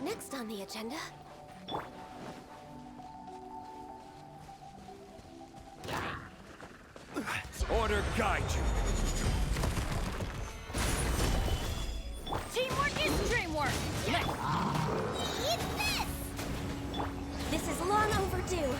Next on the agenda. Order guide you. Teamwork is dreamwork! Eat this! This is long overdue.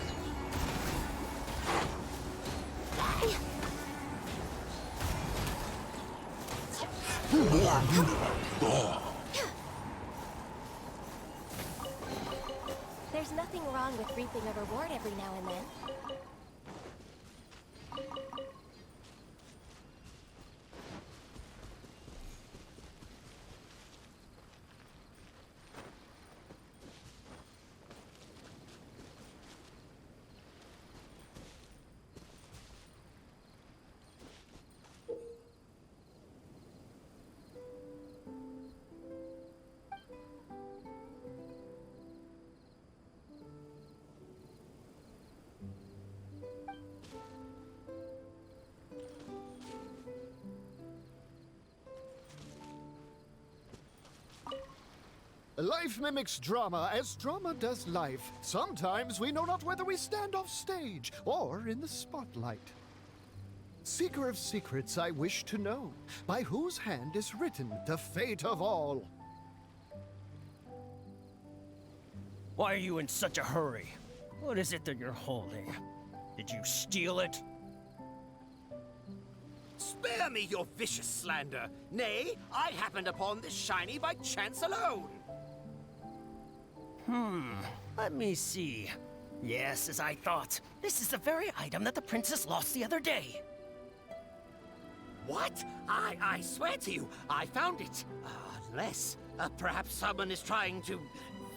There's nothing wrong with reaping a reward every now and then. Life mimics drama as drama does life. Sometimes we know not whether we stand off stage or in the spotlight. Seeker of secrets, I wish to know, by whose hand is written the fate of all? Why are you in such a hurry? What is it that you're holding? Did you steal it? Spare me your vicious slander. Nay, I happened upon this shiny by chance alone. Let me see. Yes, as I thought. This is the very item that the princess lost the other day. What? I swear to you, I found it. Unless, perhaps someone is trying to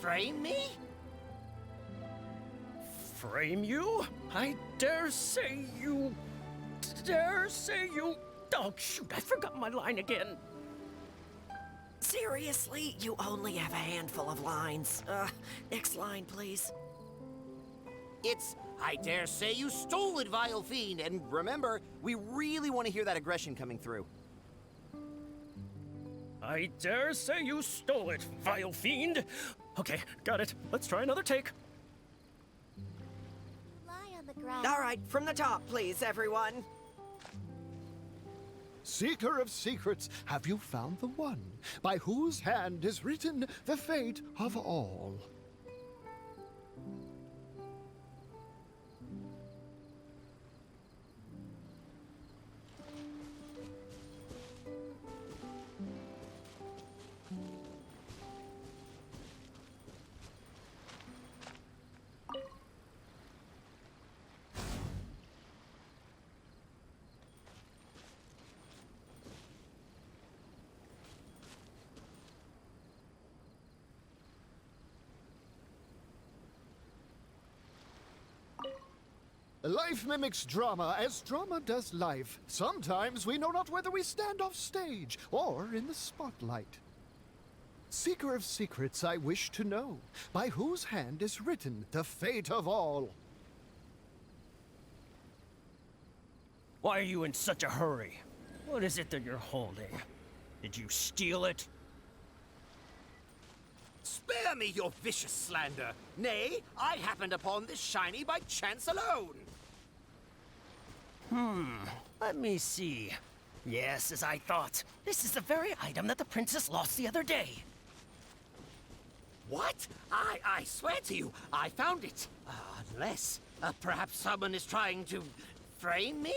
frame me? Frame you? I dare say you... Oh, shoot, I forgot my line again. Seriously, you only have a handful of lines. Next line, please. It's, I dare say you stole it, vile fiend. And remember, we really want to hear that aggression coming through. I dare say you stole it, vile fiend. Okay, got it. Let's try another take. Lie on the ground. All right, from the top, please, everyone. Seeker of secrets, have you found the one by whose hand is written the fate of all? Life mimics drama as drama does life. Sometimes we know not whether we stand off stage or in the spotlight. Seeker of secrets, I wish to know, by whose hand is written the fate of all? Why are you in such a hurry? What is it that you're holding? Did you steal it? Spare me your vicious slander. Nay, I happened upon this shiny by chance alone. Let me see. Yes, as I thought. This is the very item that the princess lost the other day. What? I swear to you, I found it. Unless, perhaps someone is trying to frame me?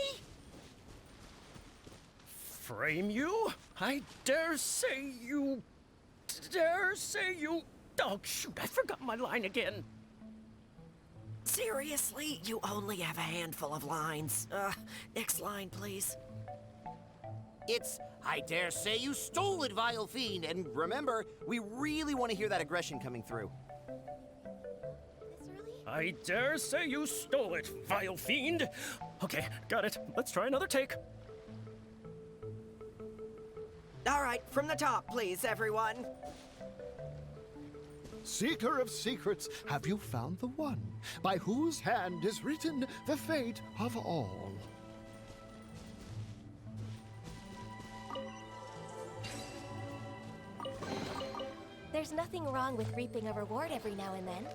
Frame you? I dare say you... Oh, shoot, I forgot my line again. Seriously, you only have a handful of lines. Next line, please. It's, I dare say you stole it, vile fiend. And remember, we really want to hear that aggression coming through. This early? I dare say you stole it, vile fiend. Okay, got it. Let's try another take. All right, from the top, please, everyone. Seeker of secrets, have you found the one by whose hand is written the fate of all? There's There's nothing wrong with reaping a reward every now and then.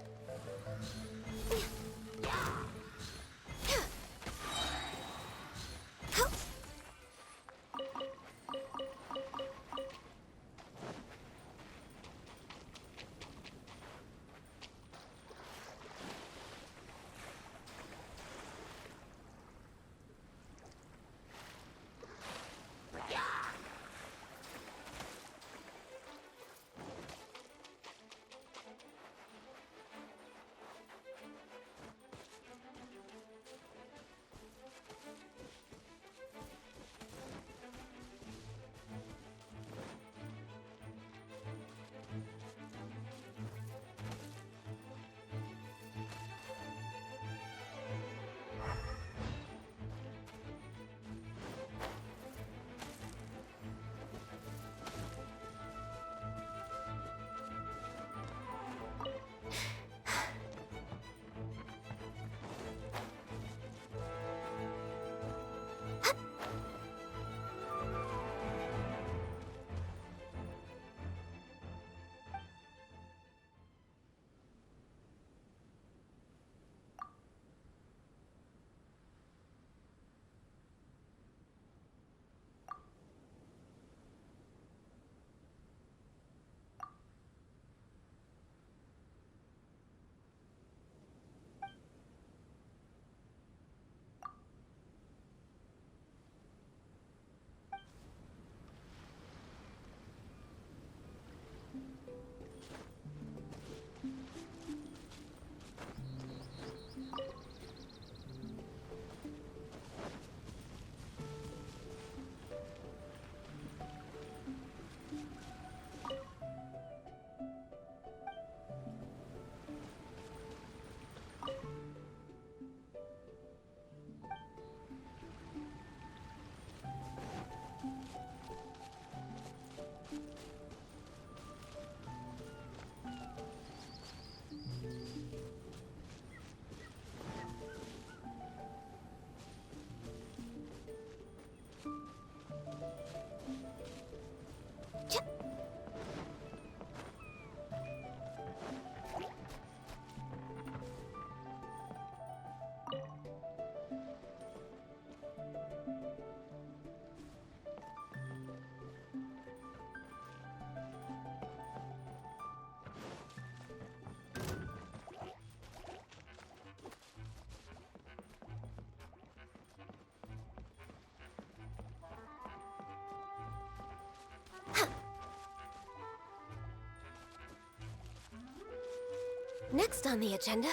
Next on the agenda...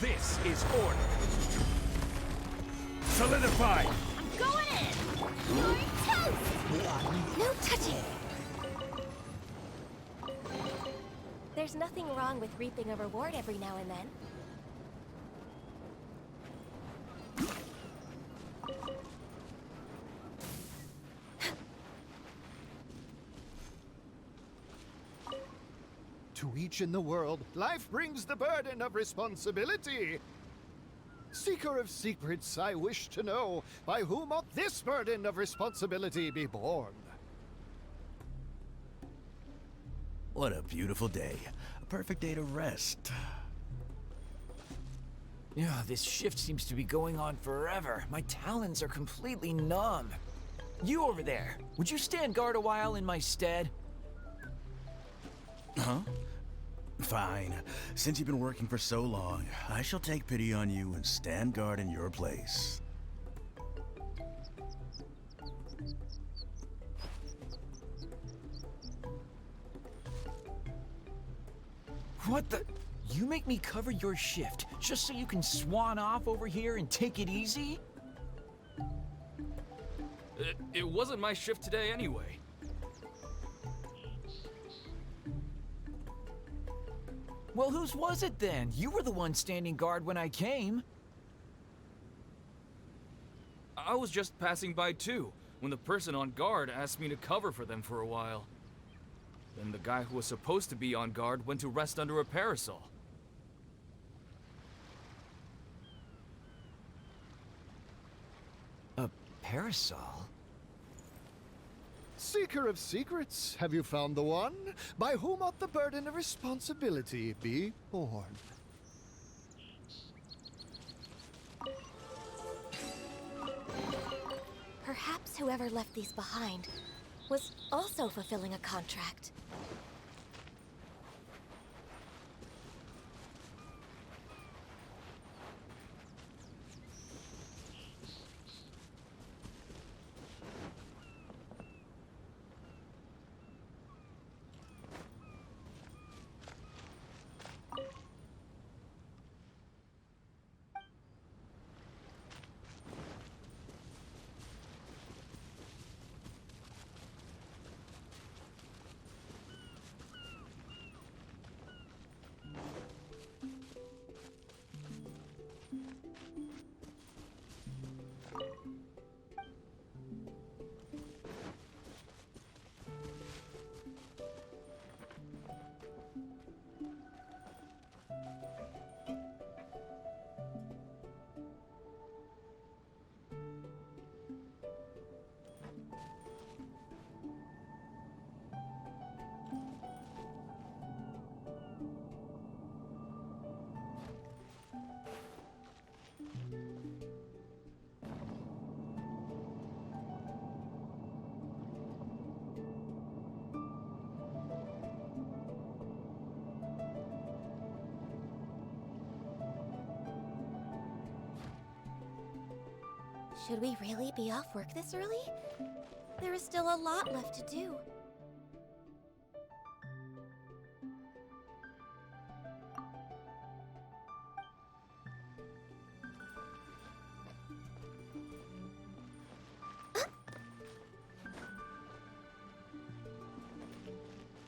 This is order. Solidify! I'm going in! You're toast! No touching! There's nothing wrong with reaping a reward every now and then. To each in the world, life brings the burden of responsibility. Seeker of secrets, I wish to know, by whom ought this burden of responsibility be borne? What a beautiful day. A perfect day to rest. Yeah, this shift seems to be going on forever. My talons are completely numb. You over there, would you stand guard a while in my stead? Huh? Fine. Since you've been working for so long, I shall take pity on you and stand guard in your place. What the? You make me cover your shift just so you can swan off over here and take it easy? It wasn't my shift today anyway. Well, whose was it then? You were the one standing guard when I came. I was just passing by too, when the person on guard asked me to cover for them for a while. Then the guy who was supposed to be on guard went to rest under a parasol. A parasol? Seeker of secrets, have you found the one? By whom ought the burden of responsibility be borne? Perhaps whoever left these behind was also fulfilling a contract. Should we really be off work this early? There is still a lot left to do.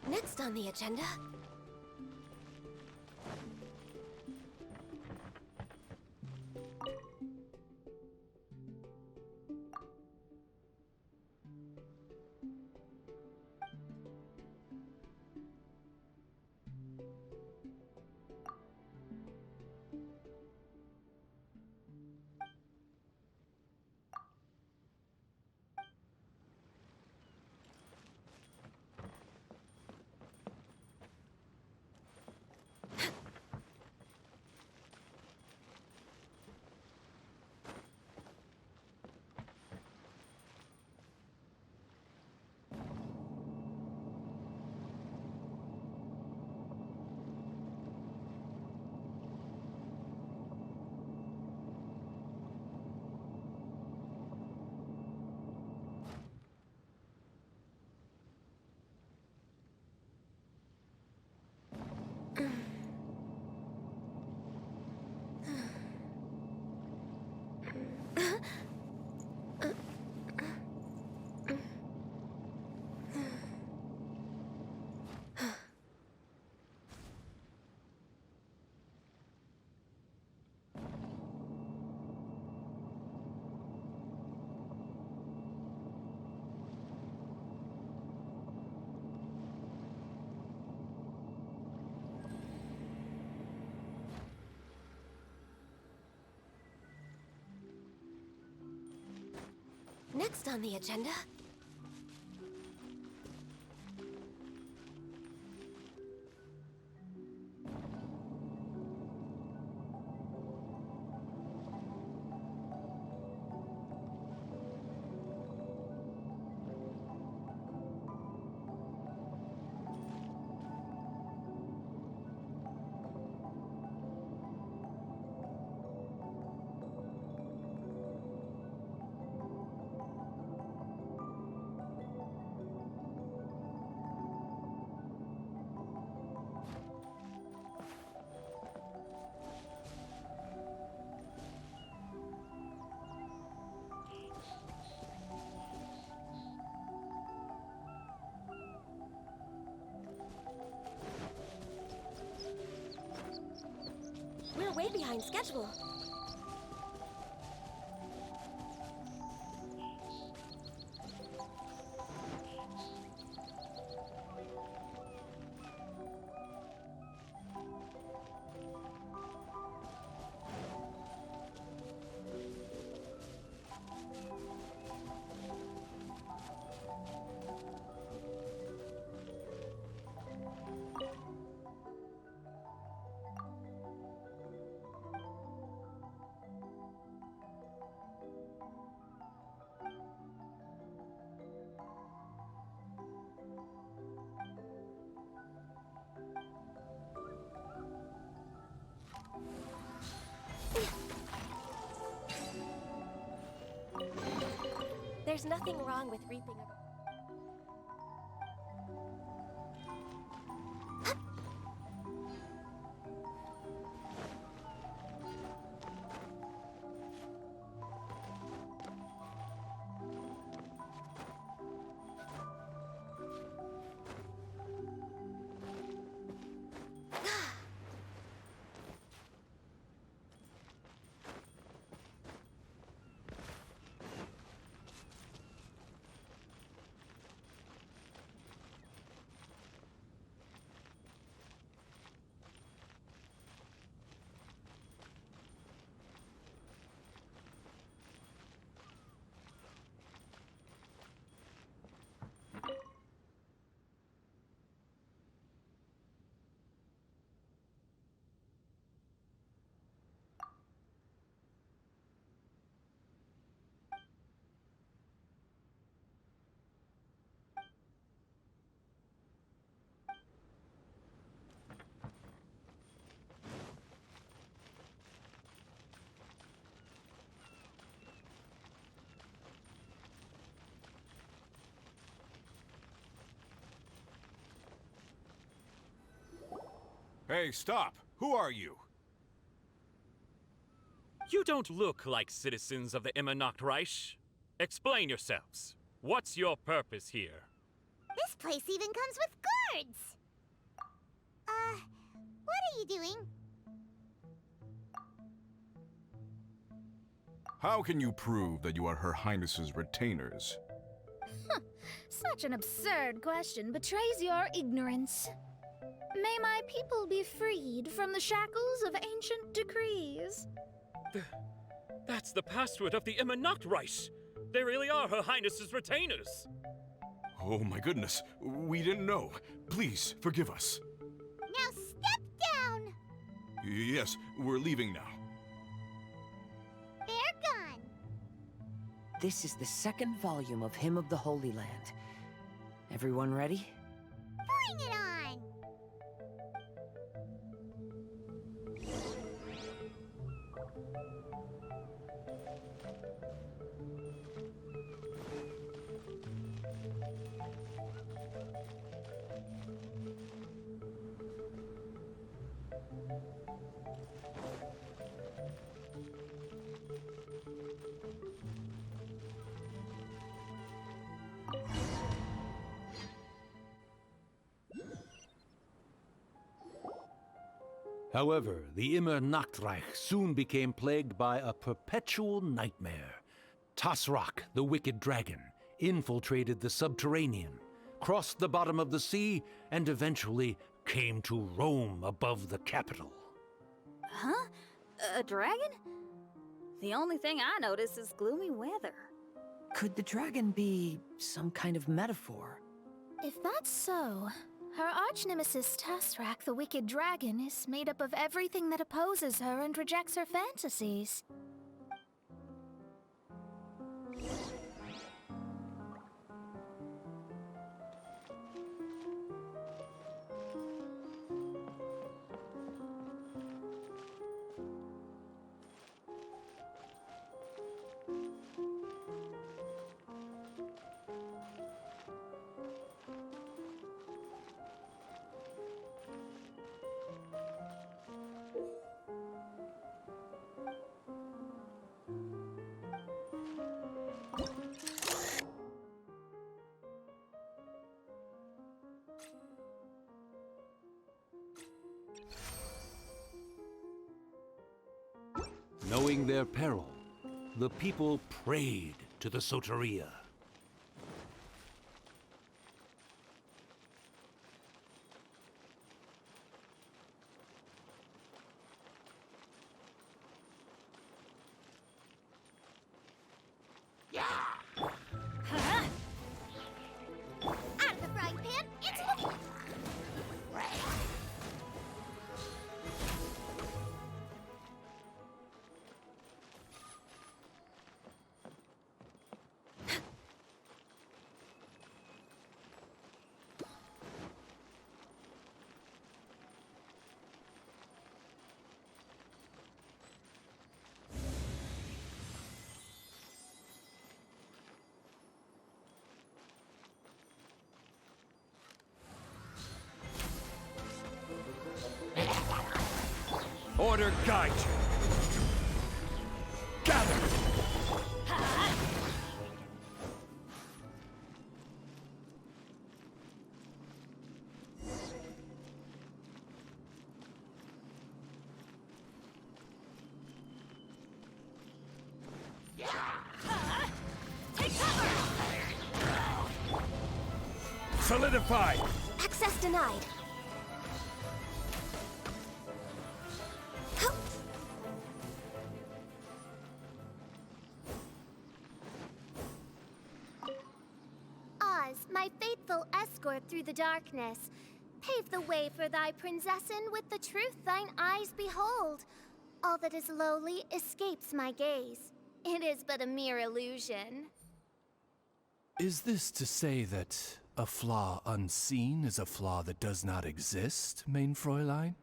Next on the agenda... Next on the agenda... way behind schedule. There's nothing wrong with reaping a... Hey, stop! Who are you? You don't look like citizens of the Immernachtreich. Explain yourselves. What's your purpose here? This place even comes with guards! What are you doing? How can you prove that you are Her Highness's retainers? Such an absurd question betrays your ignorance. May my people be freed from the shackles of ancient decrees. That's the password of the Immernachtreich. They really are Her Highness's retainers. Oh my goodness, we didn't know. Please, forgive us. Now step down! Yes, we're leaving now. They're gone. This is the second volume of Hymn of the Holy Land. Everyone ready? Bring it on! However, the Immernachtreich soon became plagued by a perpetual nightmare. Tasrak, the wicked dragon, infiltrated the subterranean, crossed the bottom of the sea, and eventually came to roam above the capital. Huh? A dragon? The only thing I notice is gloomy weather. Could the dragon be some kind of metaphor? If that's so, her arch-nemesis Tasrak, the wicked dragon, is made up of everything that opposes her and rejects her fantasies. Knowing their peril, the people prayed to the Soteria. Out of the frying pan, into the... Order guide you. Gather! Take cover! Solidify! Access denied. Oz, my faithful escort through the darkness, pave the way for thy princessen with the truth thine eyes behold. All that is lowly escapes my gaze. It is but a mere illusion. Is this to say that a flaw unseen is a flaw that does not exist, mein Fräulein?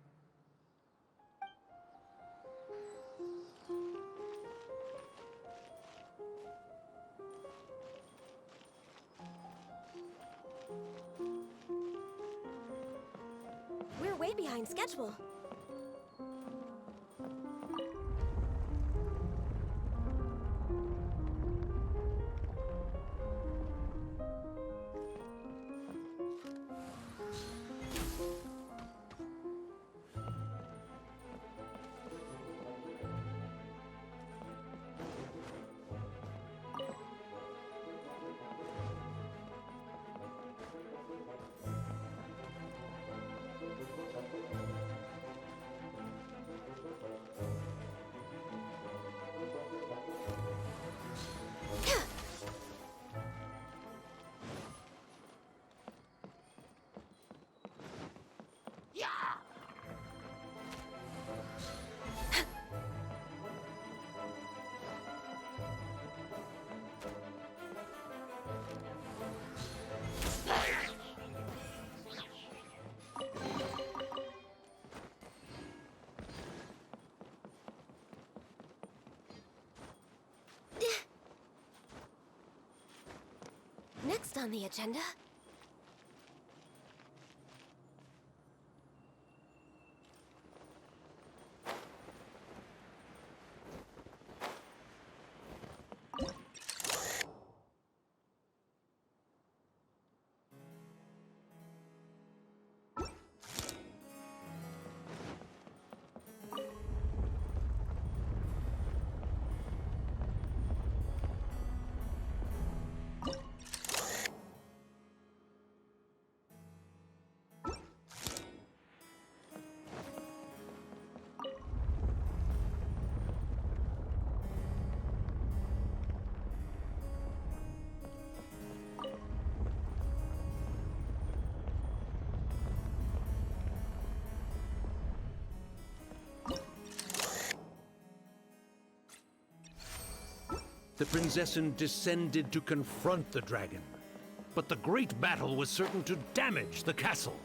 We're way behind schedule. Next on the agenda... The princessen descended to confront the dragon, but the great battle was certain to damage the castle.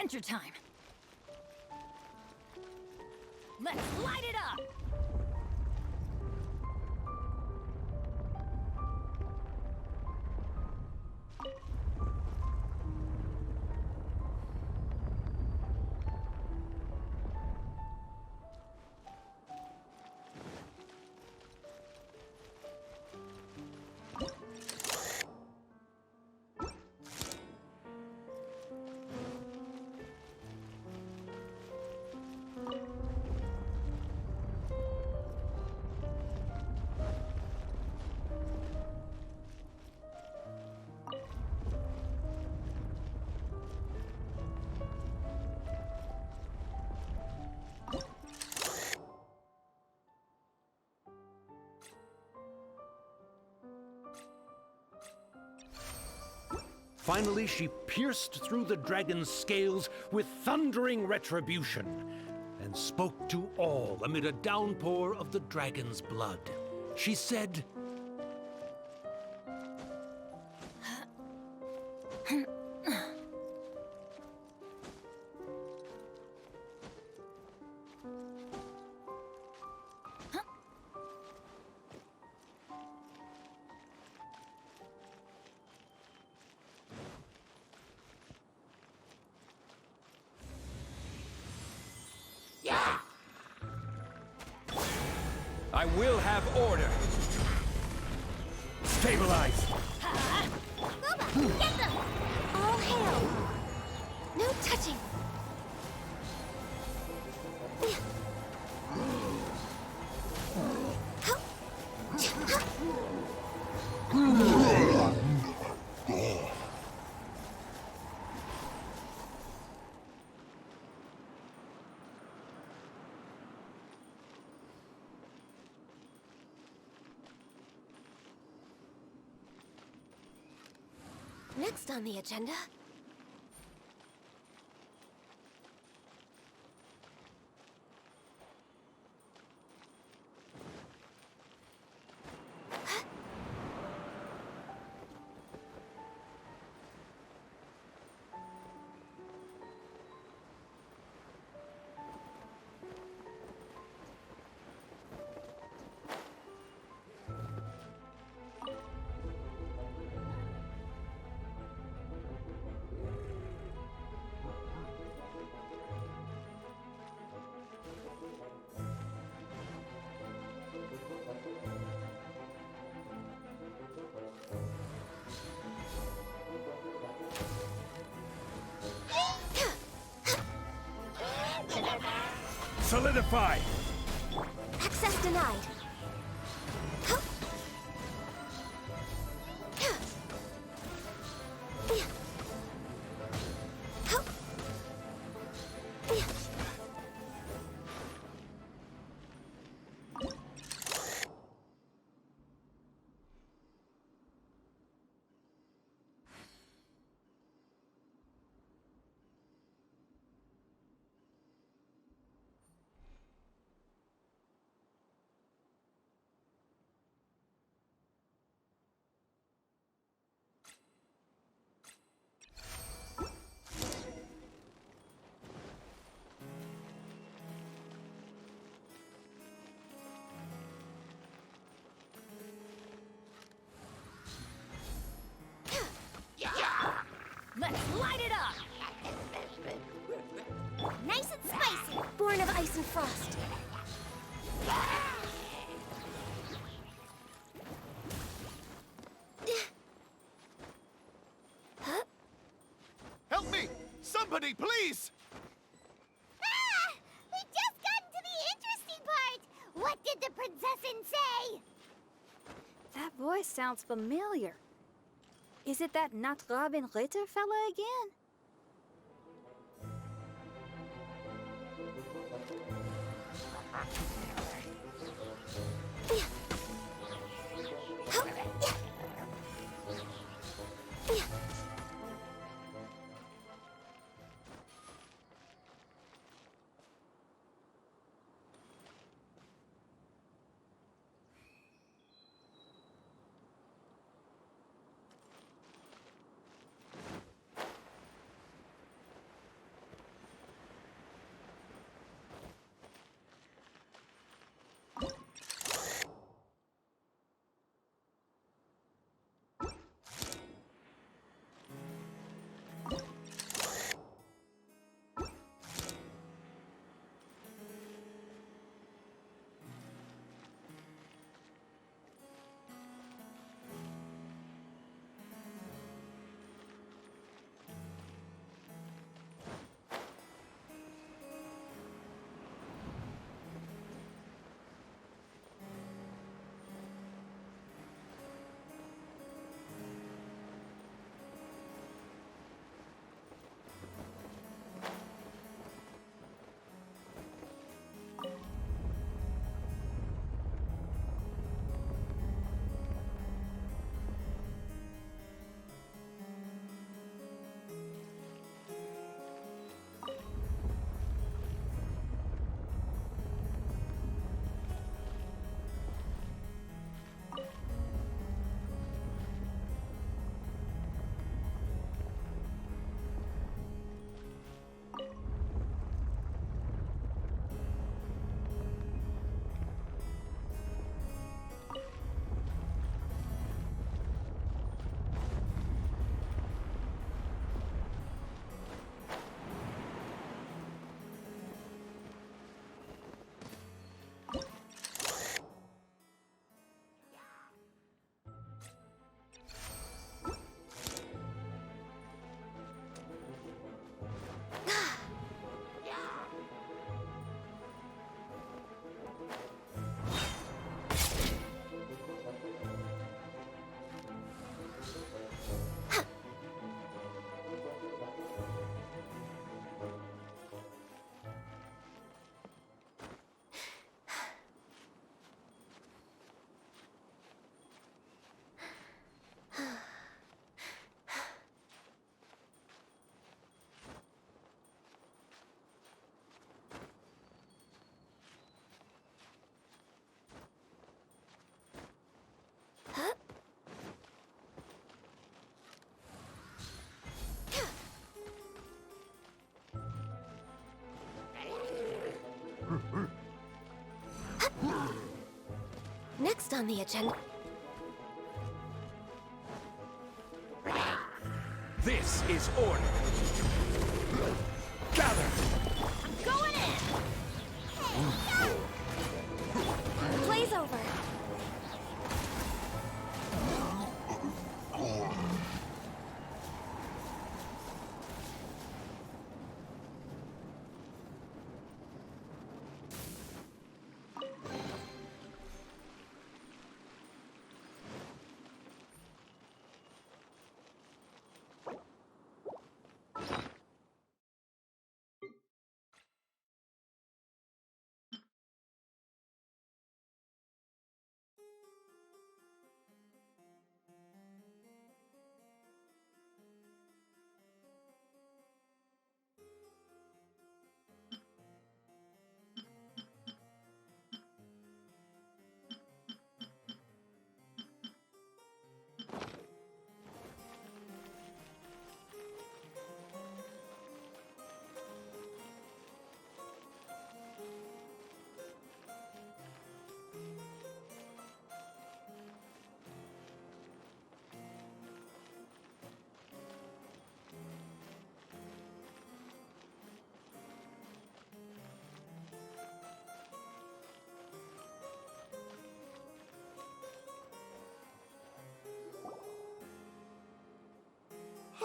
adventure time. Let's light it up! Finally, she pierced through the dragon's scales with thundering retribution and spoke to all amid a downpour of the dragon's blood. She said, I will have order. Stabilize. Booba, get them! All hail! No touching! Next on the agenda... Solidify! Access denied. Let's light it up! Nice and spicy! Born of ice and frost. Help me! Somebody, please! Ah! We just got into the interesting part! What did the princessin say? That voice sounds familiar. Is it that Not Robin Ritter fella again? Next on the agenda... This is order. Gather! Going in! Play's over.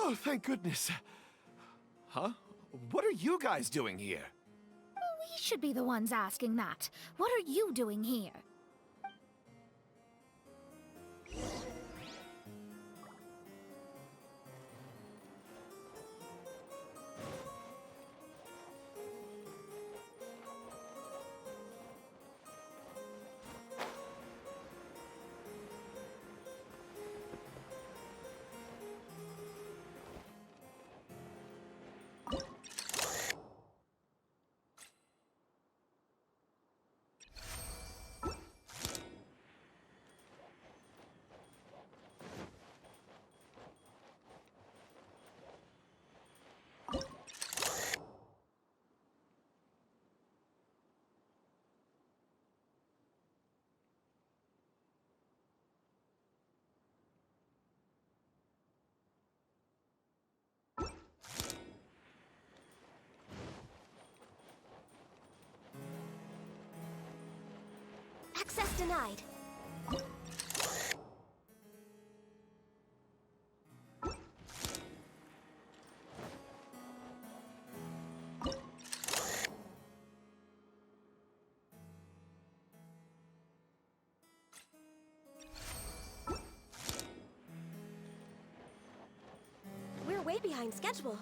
Oh, thank goodness. Huh? What are you guys doing here? We should be the ones asking that. What are you doing here? Access denied. We're way behind schedule.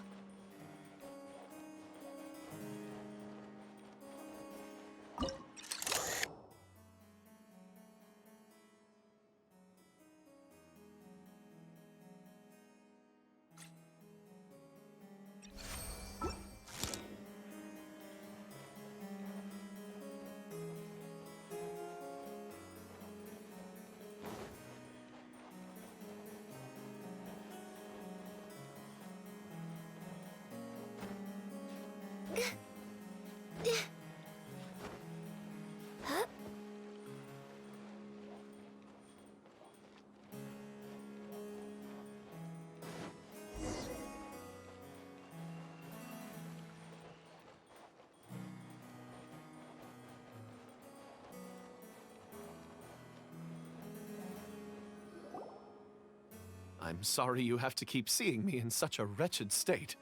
I'm sorry you have to keep seeing me in such a wretched state.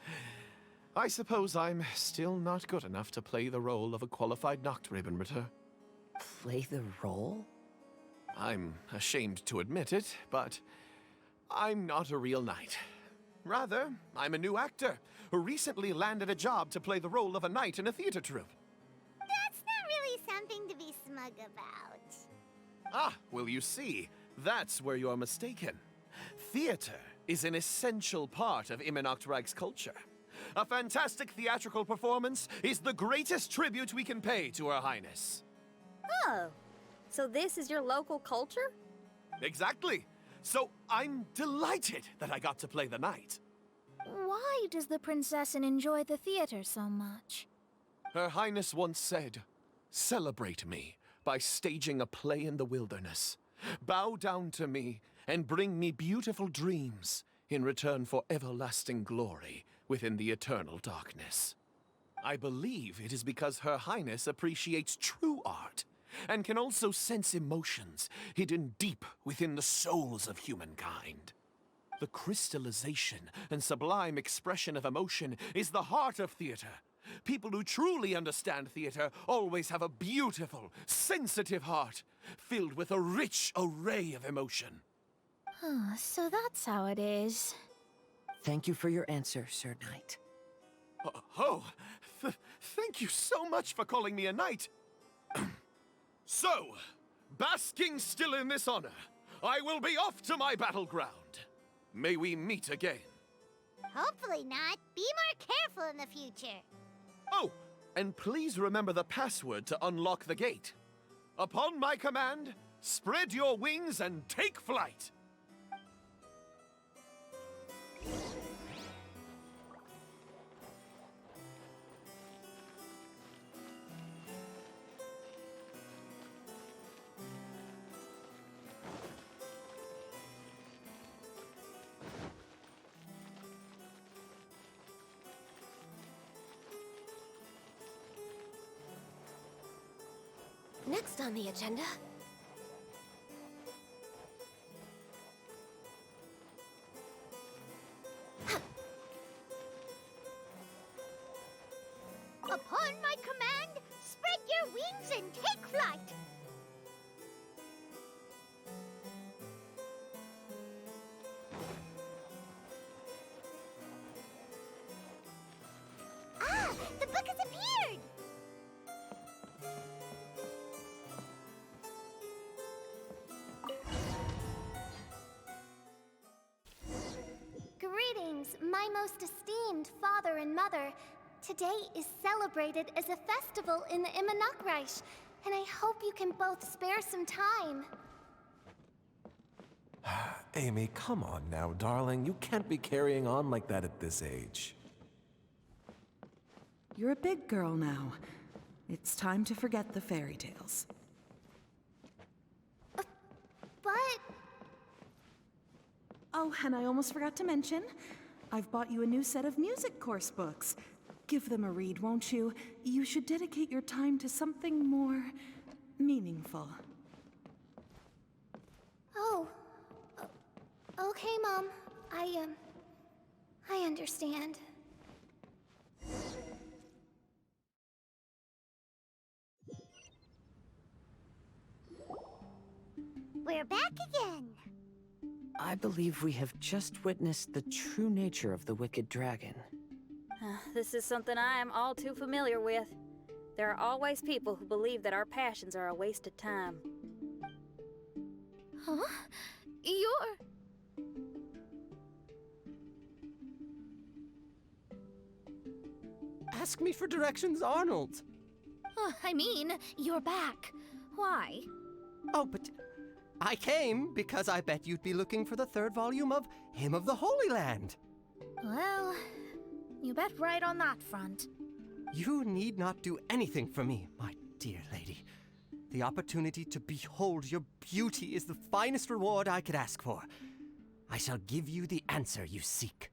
I suppose I'm still not good enough to play the role of a qualified Nachtrebenritter. Play the role? I'm ashamed to admit it, but I'm not a real knight. Rather, I'm a new actor who recently landed a job to play the role of a knight in a theater troupe. That's not really something to be smug about. Ah, well, you see, that's where you're mistaken. Theater is an essential part of Immernachtreich's culture. A fantastic theatrical performance is the greatest tribute we can pay to Her Highness. Oh, so this is your local culture? Exactly. So I'm delighted that I got to play the knight. Why does the princessin enjoy the theater so much? Her Highness once said, Celebrate me by staging a play in the wilderness. Bow down to me and bring me beautiful dreams in return for everlasting glory within the eternal darkness. I believe it is because Her Highness appreciates true art and can also sense emotions hidden deep within the souls of humankind. The crystallization and sublime expression of emotion is the heart of theater. People who truly understand theater always have a beautiful, sensitive heart, filled with a rich array of emotion. So that's how it is. Thank you for your answer, Sir Knight. Thank you so much for calling me a knight. So, basking still in this honor, I will be off to my battleground. May we meet again. Hopefully not. Be more careful in the future. Oh, and please remember the password to unlock the gate. Upon my command, spread your wings and take flight. Next on the agenda... Upon my command, spread your wings and take flight. Ah, the book has appeared! Greetings, my most esteemed father and mother. Today is celebrated as a festival in the Immernachtreich, and I hope you can both spare some time. Amy, come on now, darling. You can't be carrying on like that at this age. You're a big girl now. It's time to forget the fairy tales. But... Oh, and I almost forgot to mention, I've bought you a new set of music course books. Give them a read, won't you? You should dedicate your time to something more meaningful. Oh. Okay, Mom. I understand. We're back again. I believe we have just witnessed the true nature of the wicked dragon. This is something I am all too familiar with. There are always people who believe that our passions are a waste of time. Huh? Ask me for directions, Arnold. I mean, you're back. Why? Oh, but I came because I bet you'd be looking for the third volume of Hymn of the Holy Land. Well, you bet right on that front. You need not do anything for me, my dear lady. The opportunity to behold your beauty is the finest reward I could ask for. I shall give you the answer you seek.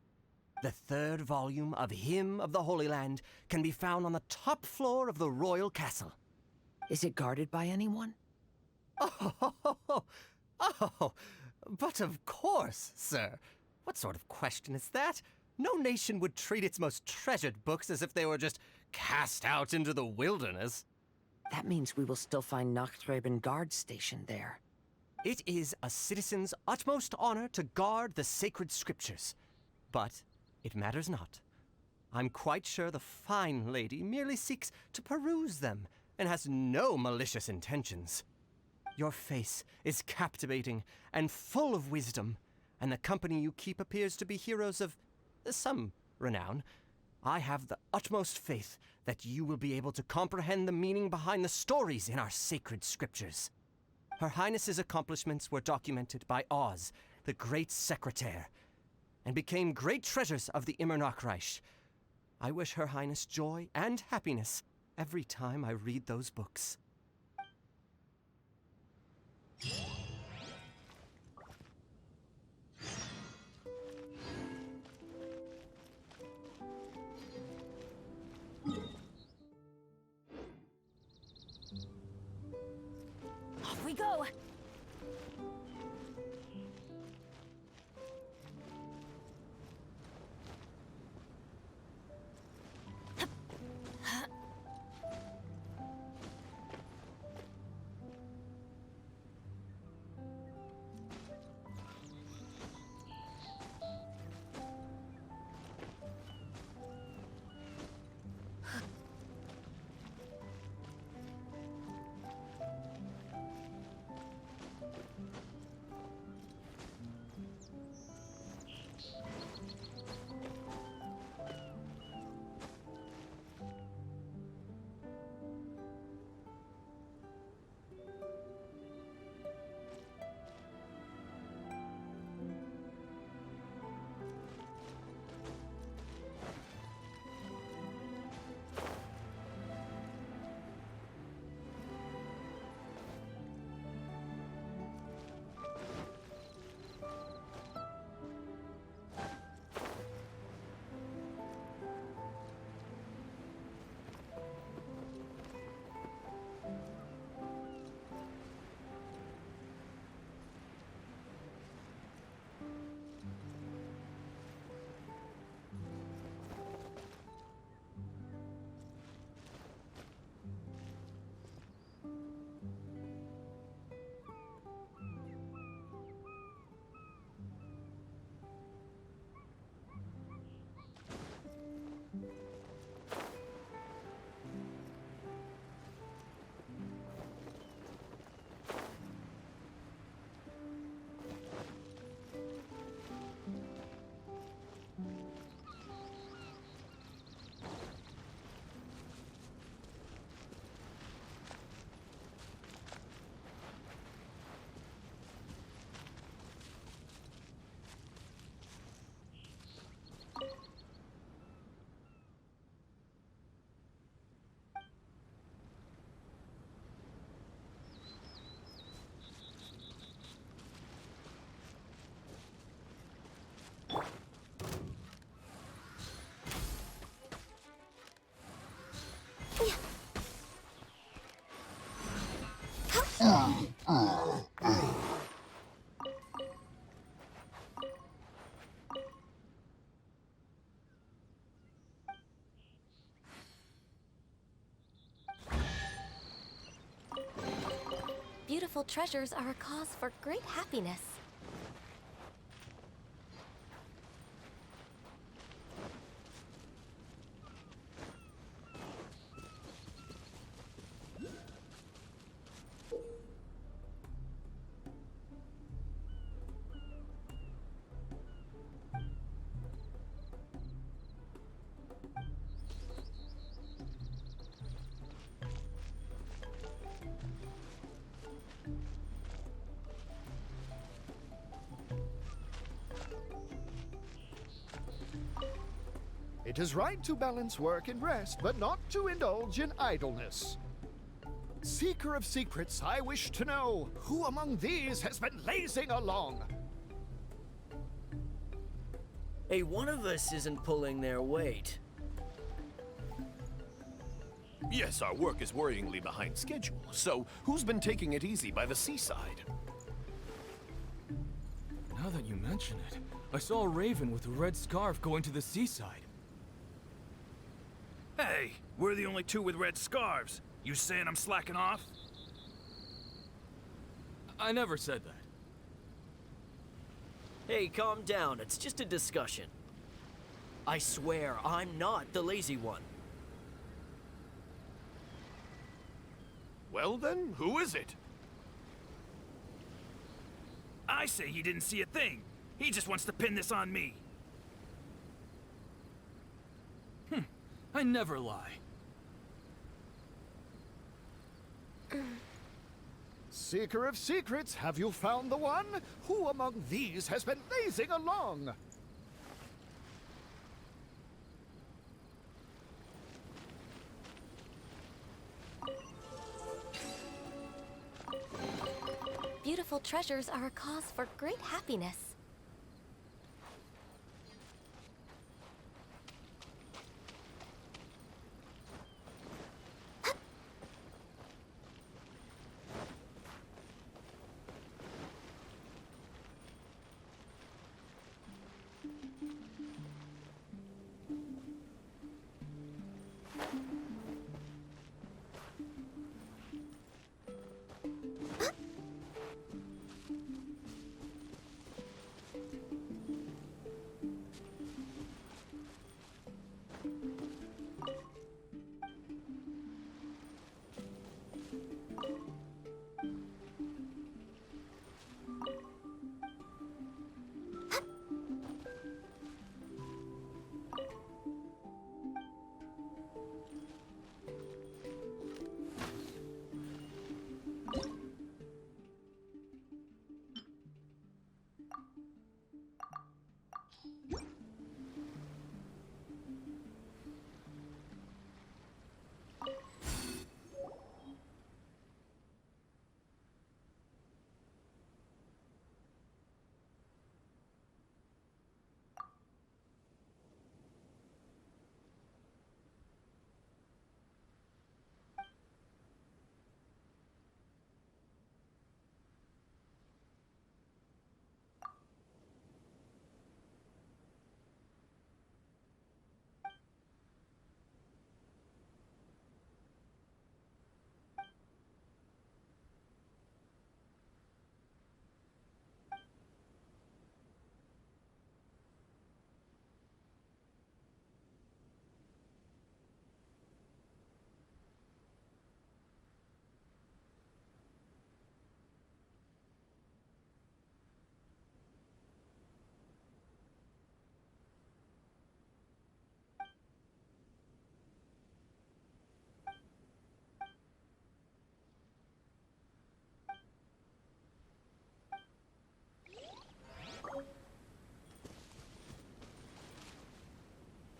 The third volume of Hymn of the Holy Land can be found on the top floor of the royal castle. Is it guarded by anyone? Oh, but of course, sir. What sort of question is that? No nation would treat its most treasured books as if they were just cast out into the wilderness. That means we will still find Nachthreben Guard stationed there. It is a citizen's utmost honor to guard the sacred scriptures. But it matters not. I'm quite sure the fine lady merely seeks to peruse them and has no malicious intentions. Your face is captivating and full of wisdom, and the company you keep appears to be heroes of some renown. I have the utmost faith that you will be able to comprehend the meaning behind the stories in our sacred scriptures. Her Highness's accomplishments were documented by Oz, the great secretaire, and became great treasures of the Immernachtreich. I wish Her Highness joy and happiness every time I read those books. Off we go! Beautiful treasures are a cause for great happiness. It is right to balance work and rest, but not to indulge in idleness. Seeker of secrets, I wish to know, who among these has been lazing along? Hey, one of us isn't pulling their weight. Yes, our work is worryingly behind schedule, so who's been taking it easy by the seaside? Now that you mention it, I saw a raven with a red scarf going to the seaside. Hey, we're the only two with red scarves. You saying I'm slacking off? I never said that. Hey, calm down. It's just a discussion. I swear, I'm not the lazy one. Well then, who is it? I say he didn't see a thing. He just wants to pin this on me. I never lie. Seeker of secrets, have you found the one? Who among these has been lazing along? beautiful treasures are a cause for great happiness.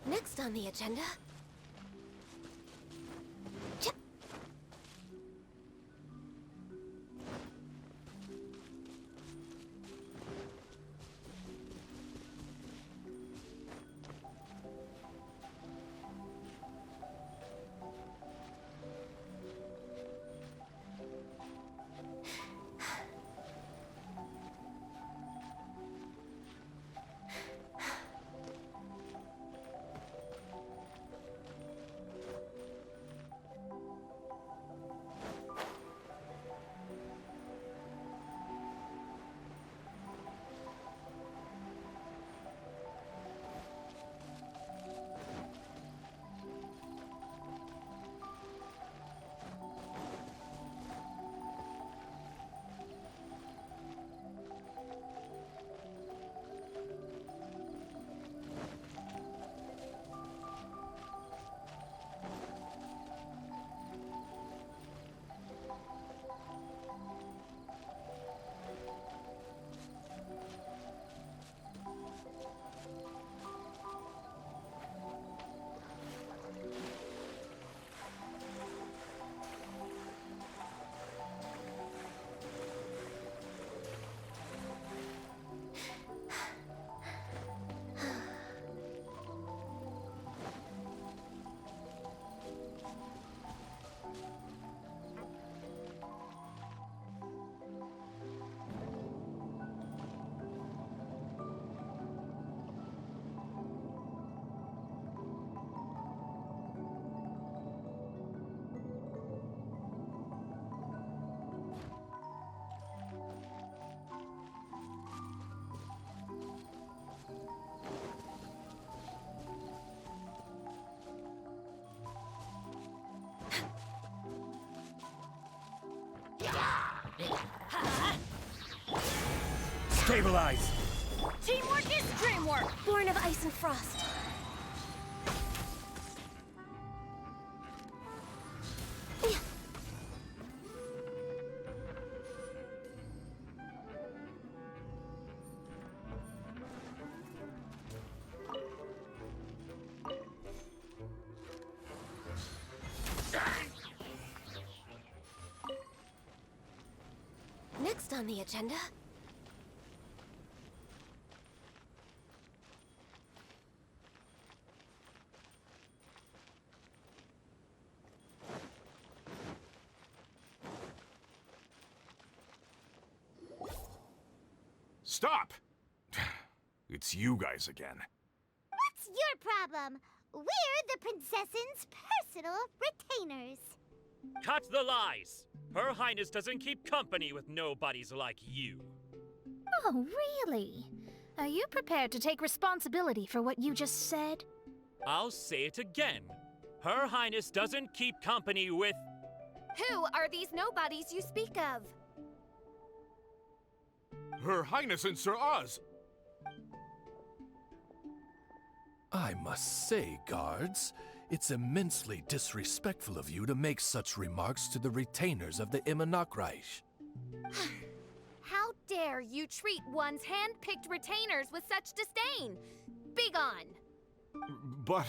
Next on the agenda... Stabilize! Teamwork is dreamwork! Born of ice and frost. Next What's on the agenda? Stop! It's you guys again. What's your problem? We're the princess's personal retainers. Cut the lies! Her Highness doesn't keep company with nobodies like you. Oh, really? Are you prepared to take responsibility for what you just said? I'll say it again. Her Highness doesn't keep company with... Who are these nobodies you speak of? Her Highness and Sir Oz! I must say, guards, it's immensely disrespectful of you to make such remarks to the retainers of the Immernachtreich. How dare you treat one's hand-picked retainers with such disdain? Begone! But...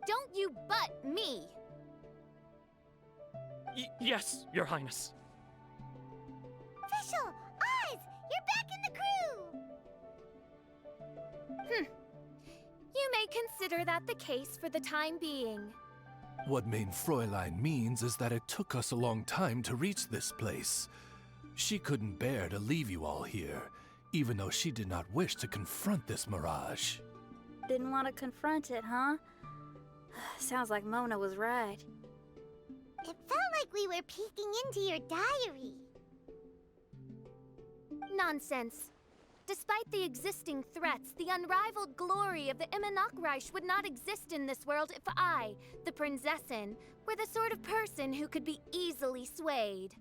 Don't you butt me! Yes, Your Highness. Fischl! Oz! You're back in the crew! You may consider that the case for the time being. What Mein Fräulein means is that it took us a long time to reach this place. She couldn't bear to leave you all here, even though she did not wish to confront this mirage. Didn't want to confront it, huh? Sounds like Mona was right. It felt like we were peeking into your diary. Nonsense. Despite the existing threats, the unrivaled glory of the Immernachtreich would not exist in this world if I, the Prinzessin, were the sort of person who could be easily swayed.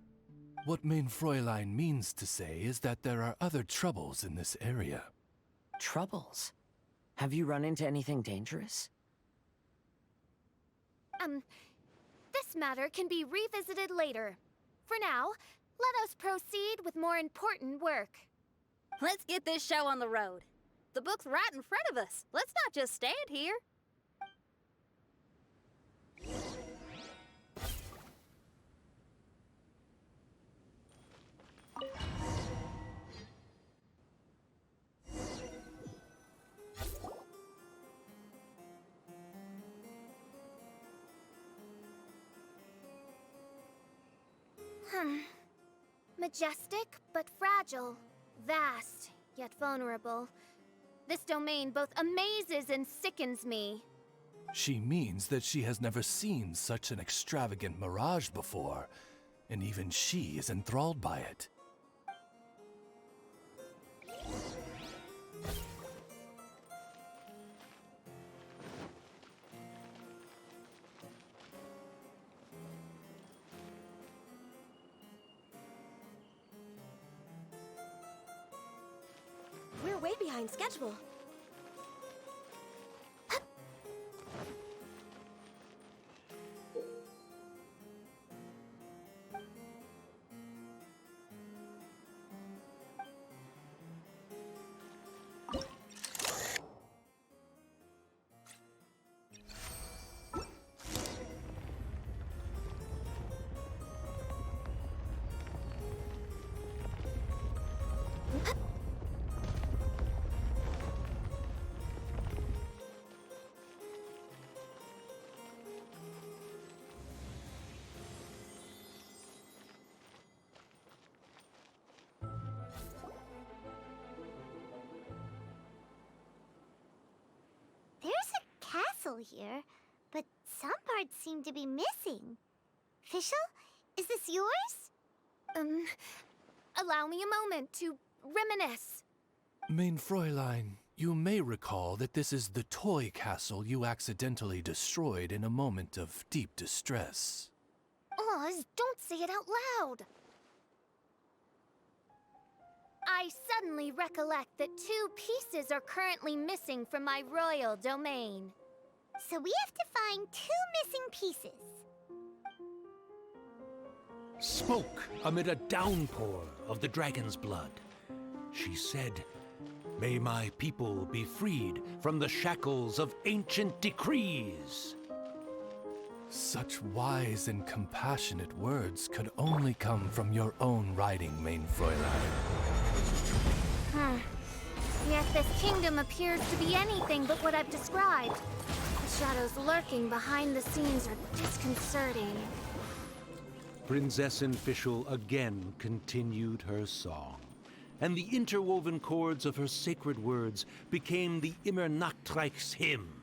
What Mein Fräulein means to say is that there are other troubles in this area. Troubles? Have you run into anything dangerous? This matter can be revisited later. For now, let us proceed with more important work. Let's get this show on the road. The book's right in front of us. Let's not just stand here. Majestic, but fragile. Vast, yet vulnerable. This domain both amazes and sickens me. She means that she has never seen such an extravagant mirage before, and even she is enthralled by it. We're way behind schedule. There's a castle here, but some parts seem to be missing. Fischl, is this yours? Allow me a moment to reminisce. Mein Fräulein, you may recall that this is the toy castle you accidentally destroyed in a moment of deep distress. Oz, don't say it out loud. I suddenly recollect that 2 pieces are currently missing from my royal domain. So we have to find 2 missing pieces. Smoke amid a downpour of the dragon's blood. She said, "May my people be freed from the shackles of ancient decrees." Such wise and compassionate words could only come from your own writing, main Fräulein. Yet this kingdom appears to be anything but what I've described. The shadows lurking behind the scenes are disconcerting. Prinzessin Fischl again continued her song, and the interwoven chords of her sacred words became the Immernachtreich's hymn.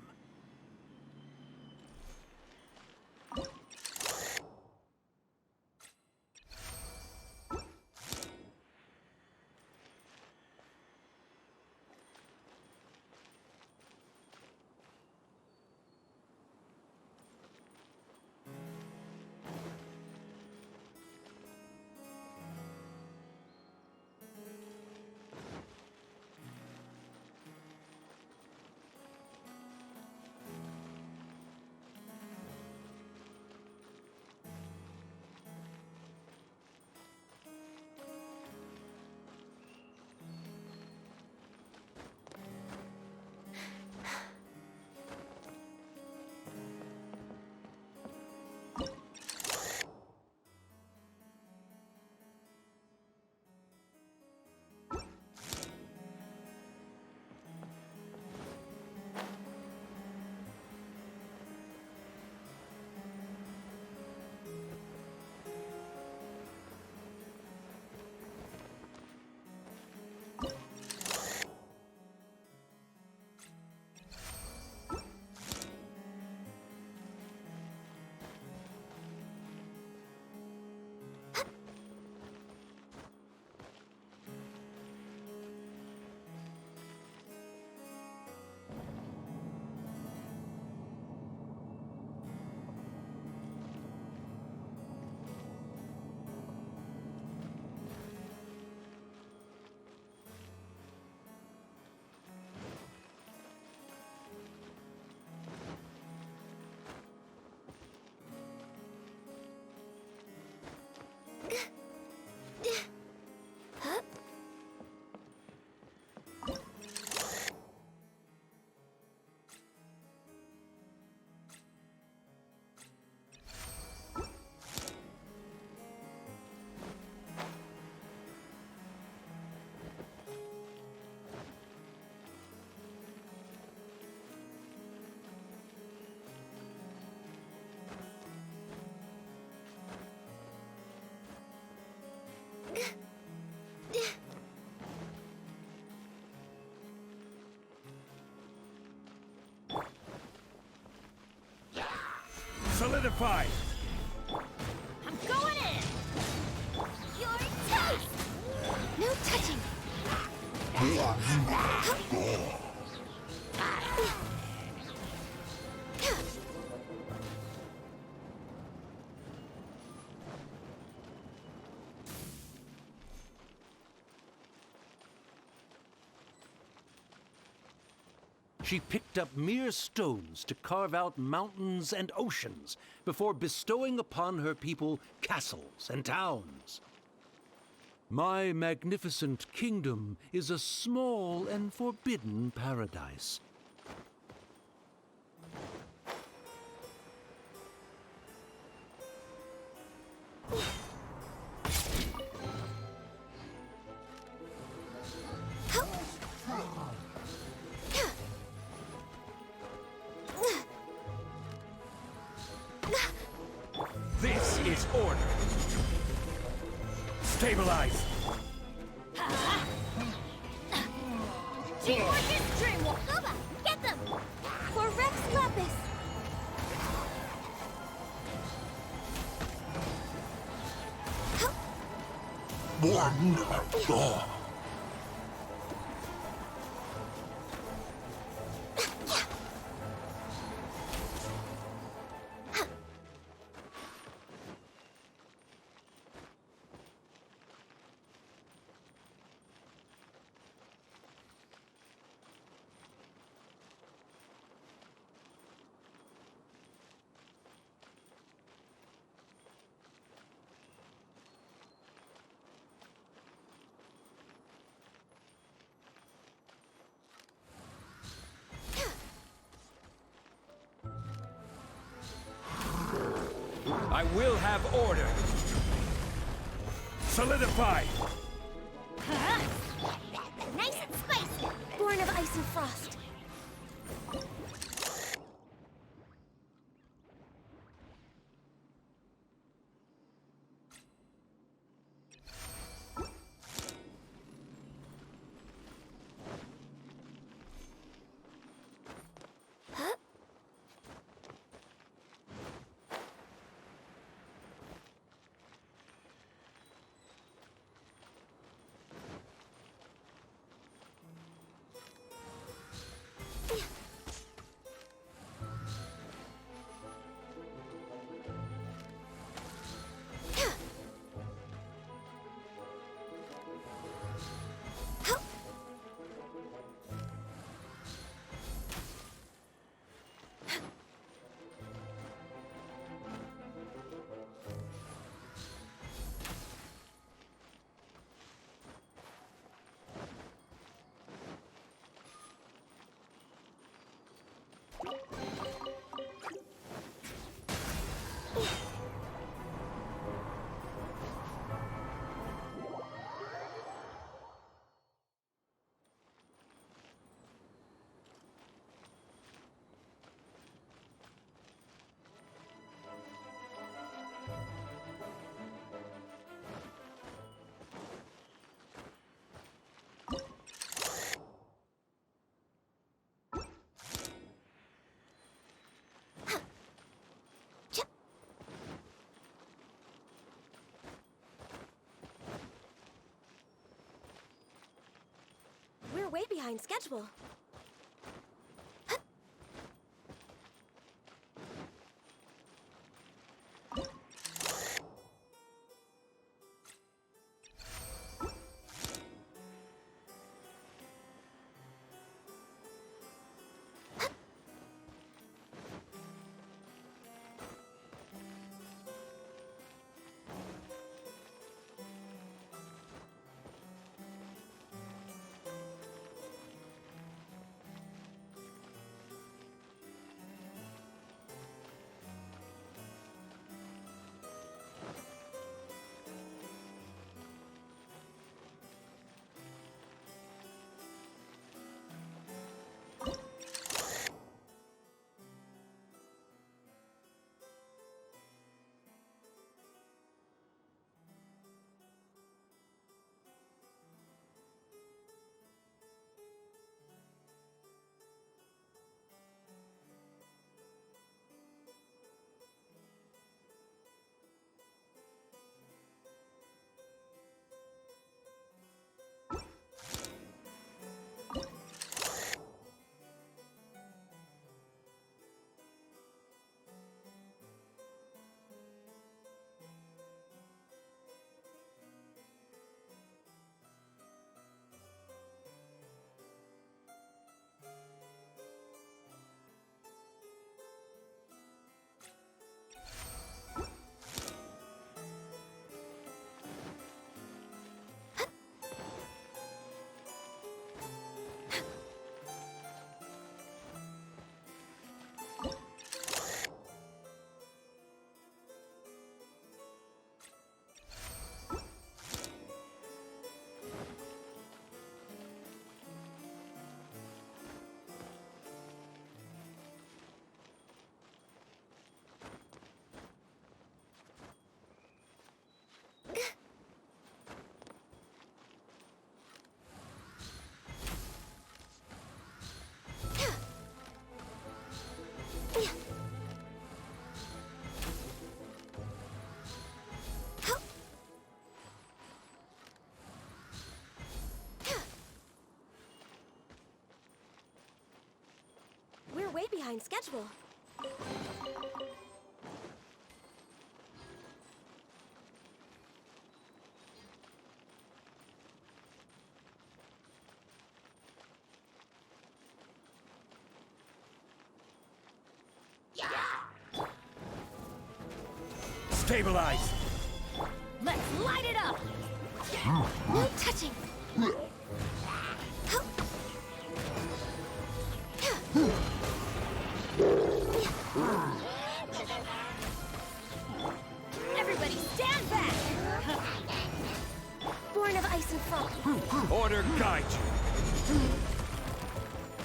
Solidified! I'm going in! Your taste! No touching! She picked up mere stones to carve out mountains and oceans before bestowing upon her people castles and towns. My magnificent kingdom is a small and forbidden paradise. This is order. Stabilize. Teamwork is dreamwork! Loba, get them! For Rex Lapis! I will have order. Solidify! Nice and spicy! Born of ice and frost. We're way behind schedule. We're way behind schedule. Stabilize! Let's light it up! No touching! Order guide you.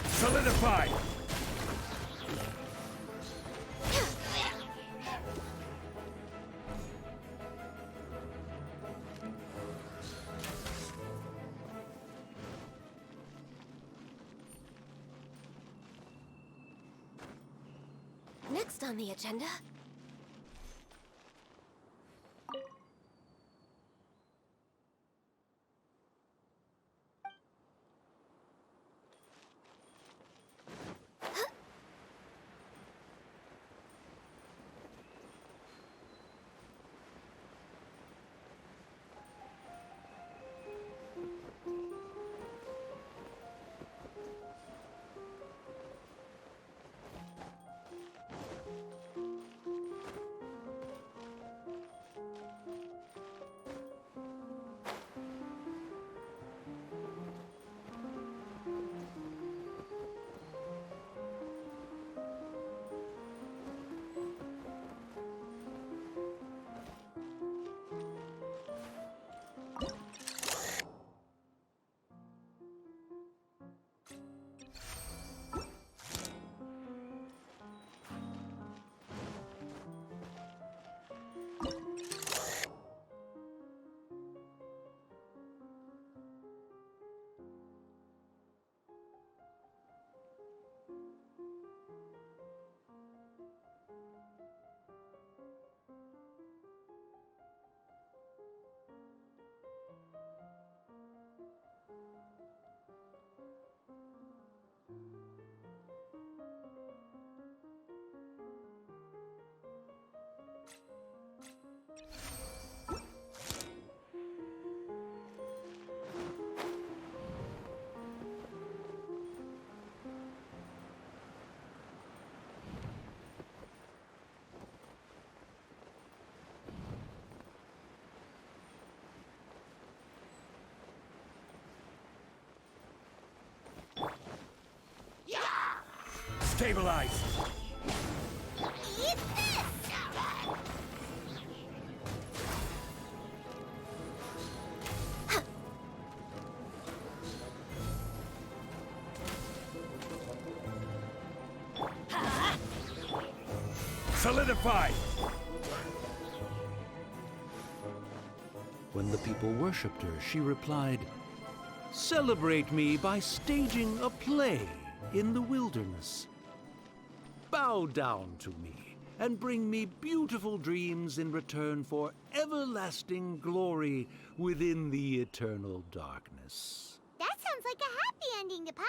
Solidify. Next on the agenda. Stabilize! Eat this! Solidify! When the people worshipped her, she replied, "Celebrate me by staging a play in the wilderness. Bow down to me and bring me beautiful dreams in return for everlasting glory within the eternal darkness." That sounds like a happy ending to Paimon.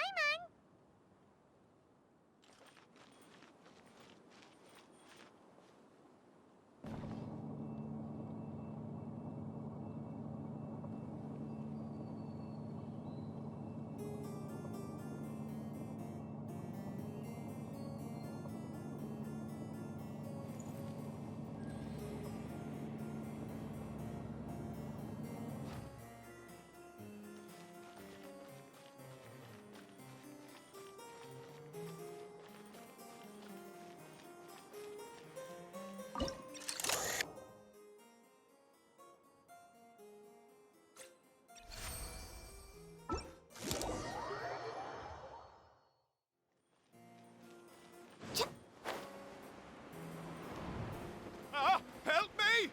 Help me!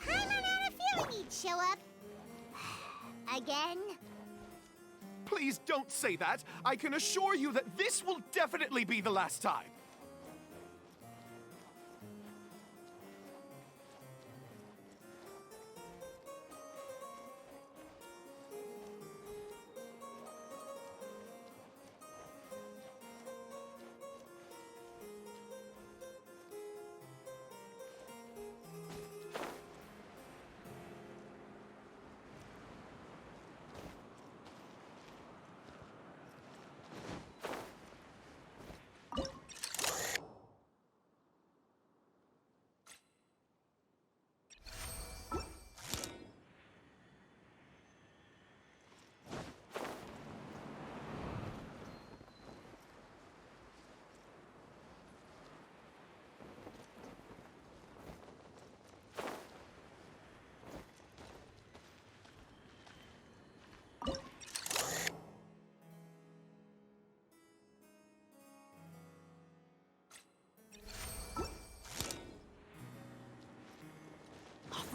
Paimon had a feeling he'd show up. Again? Please don't say that. I can assure you that this will definitely be the last time.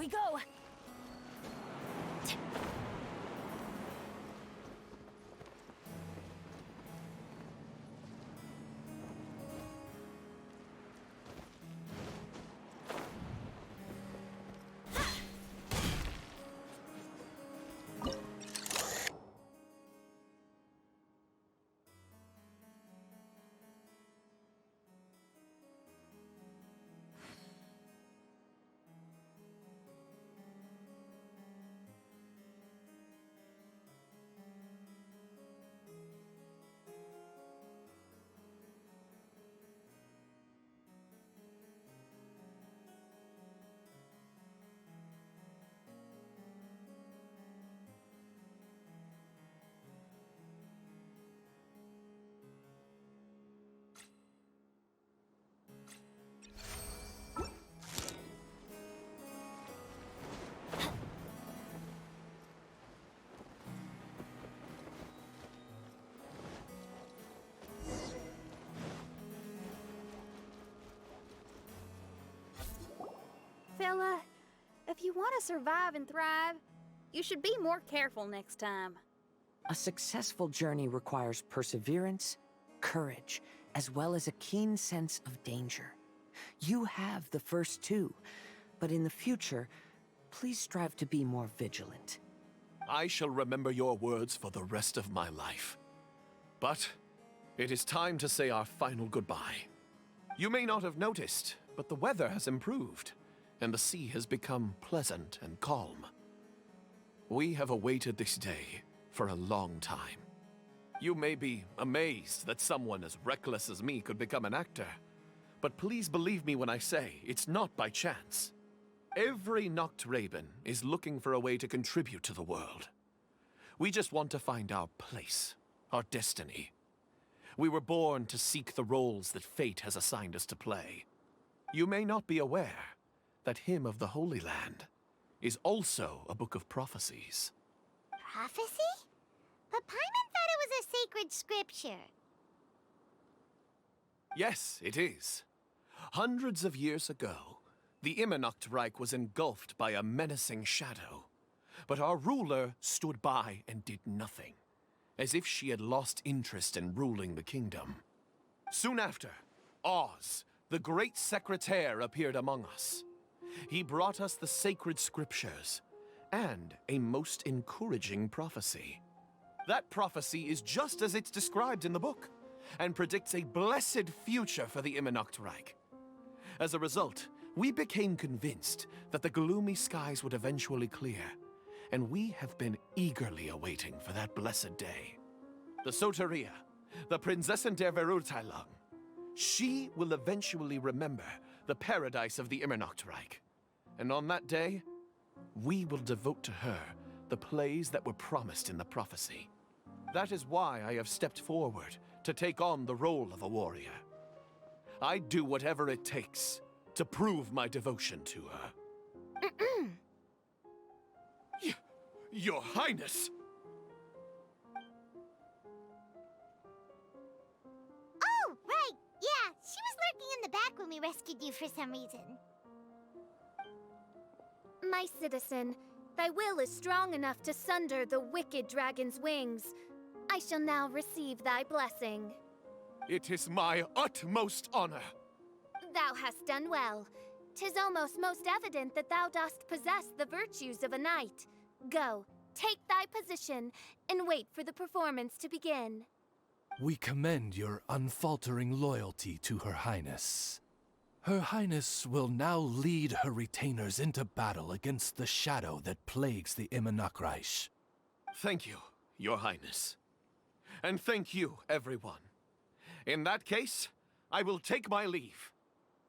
we go! Fella, if you want to survive and thrive, you should be more careful next time. A successful journey requires perseverance, courage, as well as a keen sense of danger. You have the first two, but in the future, please strive to be more vigilant. I shall remember your words for the rest of my life. But it is time to say our final goodbye. You may not have noticed, but the weather has improved, and the sea has become pleasant and calm. We have awaited this day for a long time. You may be amazed that someone as reckless as me could become an actor, but please believe me when I say it's not by chance. Every Noct Raven is looking for a way to contribute to the world. We just want to find our place, our destiny. We were born to seek the roles that fate has assigned us to play. You may not be aware that Hymn of the Holy Land is also a book of prophecies. Prophecy? But Paimon thought it was a sacred scripture. Yes, it is. Hundreds of years ago, the Immernacht Reich was engulfed by a menacing shadow. But our ruler stood by and did nothing, as if she had lost interest in ruling the kingdom. Soon after, Oz, the great secretaire, appeared among us. He brought us the sacred scriptures and a most encouraging prophecy. That prophecy is just as it's described in the book and predicts a blessed future for the Immernacht Reich. As a result, we became convinced that the gloomy skies would eventually clear, and we have been eagerly awaiting for that blessed day. The Soteria, the Prinzessin der Verurteilung, she will eventually remember the paradise of the Immernacht Reich. And on that day, we will devote to her the plays that were promised in the prophecy. That is why I have stepped forward to take on the role of a warrior. I'd do whatever it takes to prove my devotion to her. Your Highness! Oh, right! Yeah, she was lurking in the back when we rescued you for some reason. My citizen, thy will is strong enough to sunder the wicked dragon's wings. I shall now receive thy blessing. It is my utmost honor. Thou hast done well. 'Tis almost most evident that thou dost possess the virtues of a knight. Go, take thy position, and wait for the performance to begin. We commend your unfaltering loyalty to Her Highness. Her Highness will now lead her retainers into battle against the shadow that plagues the Immernacht Reich. Thank you, Your Highness. And thank you, everyone. In that case, I will take my leave.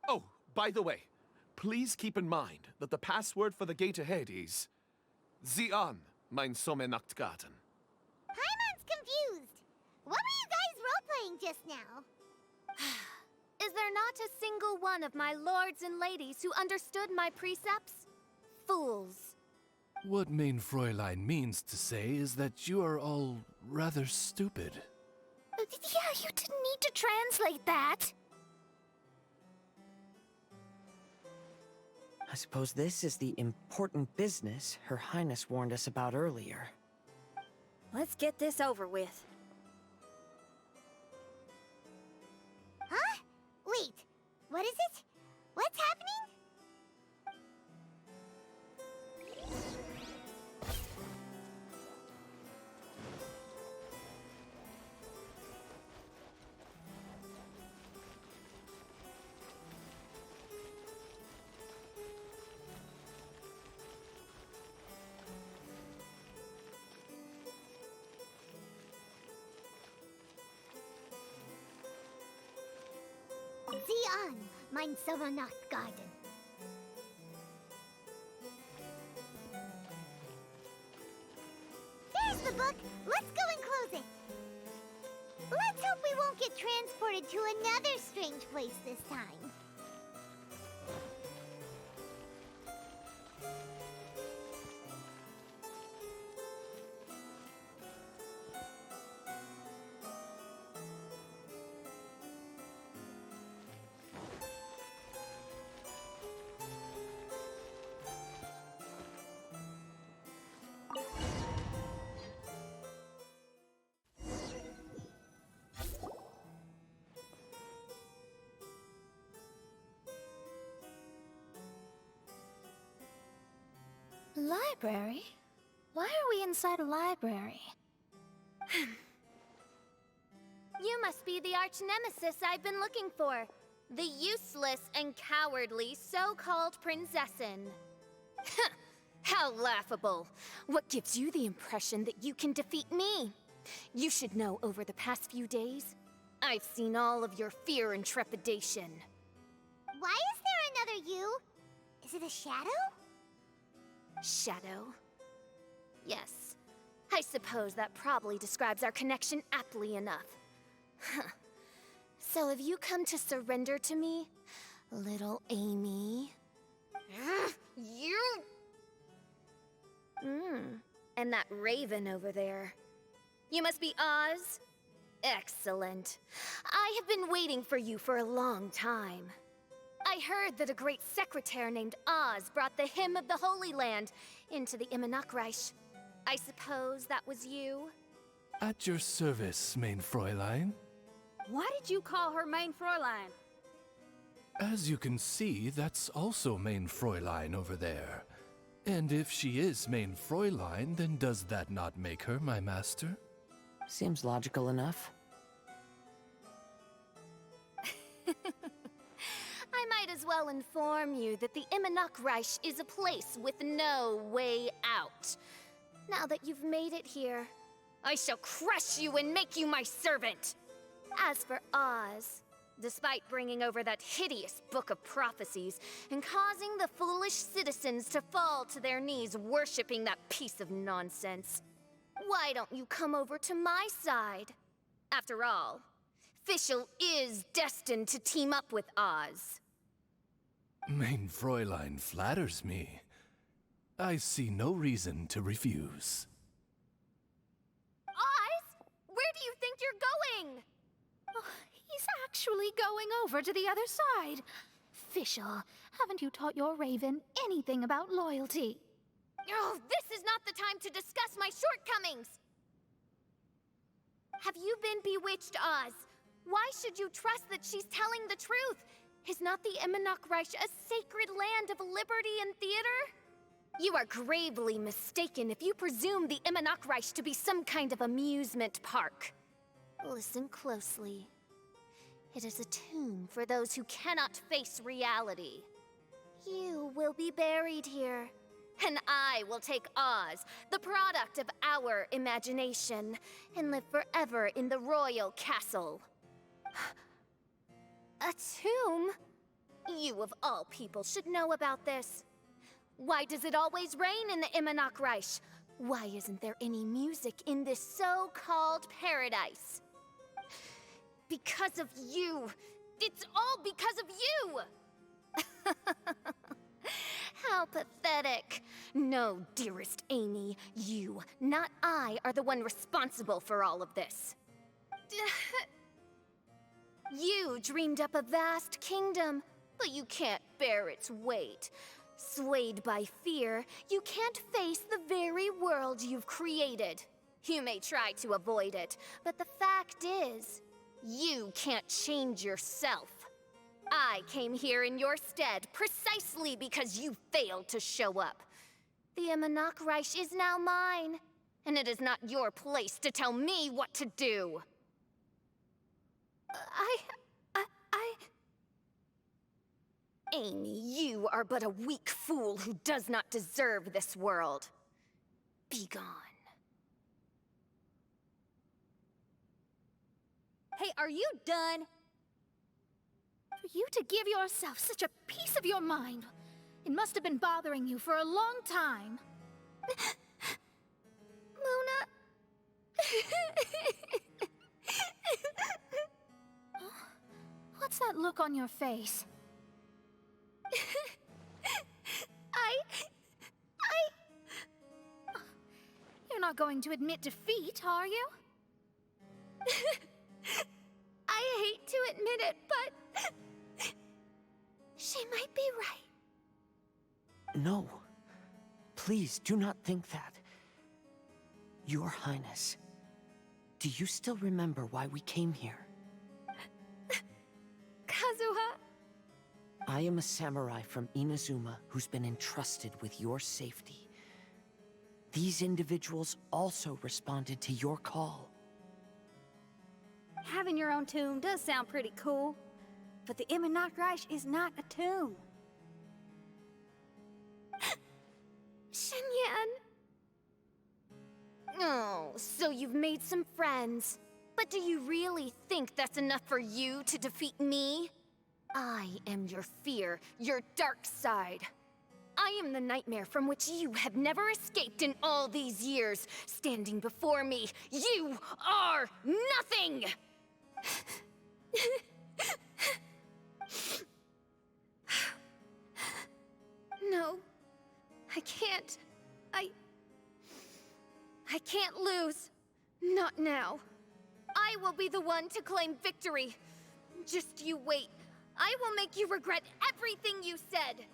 Oh, by the way, please keep in mind that the password for the gate ahead is Zian, mein Sommernachtgarten. Paimon's confused. What were you guys role-playing just now? Is there not a single one of my lords and ladies who understood my precepts? Fools. What Mein Fräulein means to say is that you are all rather stupid. Yeah, you didn't need to translate that. I suppose this is the important business Her Highness warned us about earlier. Let's get this over with. Huh? Wait, what is it? What's happening? Zion, mein Sommernachtgarten. There's the book. Let's go and close it. Let's hope we won't get transported to another strange place this time. Library? Why are we inside a library? You must be the arch-nemesis I've been looking for. The useless and cowardly so-called Prinzessin. How laughable. What gives you the impression that you can defeat me? You should know over the past few days, I've seen all of your fear and trepidation. Why is there another you? Is it a shadow? Shadow? Yes. I suppose that probably describes our connection aptly enough. So have you come to surrender to me, little Amy? You! And that raven over there. You must be Oz? Excellent. I have been waiting for you for a long time. I heard that a great secretary named Oz brought the Hymn of the Holy Land into the Immernachtreich. I suppose that was you? At your service, mein Fräulein. Why did you call her Mein Fräulein? As you can see, that's also mein Fräulein over there. And if she is mein Fräulein, then does that not make her my master? Seems logical enough. I might as well inform you that the Immernachtreich is a place with no way out. Now that you've made it here, I shall crush you and make you my servant. As for Oz, despite bringing over that hideous book of prophecies and causing the foolish citizens to fall to their knees worshipping that piece of nonsense, why don't you come over to my side? After all, Fischl is destined to team up with Oz. Mein Fräulein flatters me. I see no reason to refuse. Oz? Where do you think you're going? Oh, he's actually going over to the other side. Fischl, haven't you taught your raven anything about loyalty? Oh, this is not the time to discuss my shortcomings! Have you been bewitched, Oz? Why should you trust that she's telling the truth? Is not the Immernachtreich a sacred land of liberty and theater? You are gravely mistaken if you presume the Immernachtreich to be some kind of amusement park. Listen closely. It is a tomb for those who cannot face reality. You will be buried here, and I will take Oz, the product of our imagination, and live forever in the royal castle. A tomb? You of all people should know about this. Why does it always rain in the Immernachtreich? Why isn't there any music in this so-called paradise? Because of you. It's all because of you! How pathetic. No, dearest Amy, you, not I, are the one responsible for all of this. You dreamed up a vast kingdom, but you can't bear its weight. Swayed by fear, you can't face the very world you've created. You may try to avoid it, but the fact is, you can't change yourself. I came here in your stead precisely because you failed to show up. The Immanok Reich is now mine, and it is not your place to tell me what to do. Amy, you are but a weak fool who does not deserve this world. Be gone. Hey, are you done? For you to give yourself such a piece of your mind, it must have been bothering you for a long time. Luna... What's that look on your face? You're not going to admit defeat, are you? I hate to admit it, but... she might be right. No. Please, do not think that. Your Highness, do you still remember why we came here? Kazuha... I am a samurai from Inazuma who's been entrusted with your safety. These individuals also responded to your call. Having your own tomb does sound pretty cool, but the Immanok Reich is not a tomb. Shenyan... Oh, so you've made some friends. But do you really think that's enough for you to defeat me? I am your fear, your dark side. I am the nightmare from which you have never escaped in all these years. Standing before me, you are nothing! No, I can't. I can't lose. Not now. I will be the one to claim victory. Just you wait. I will make you regret everything you said.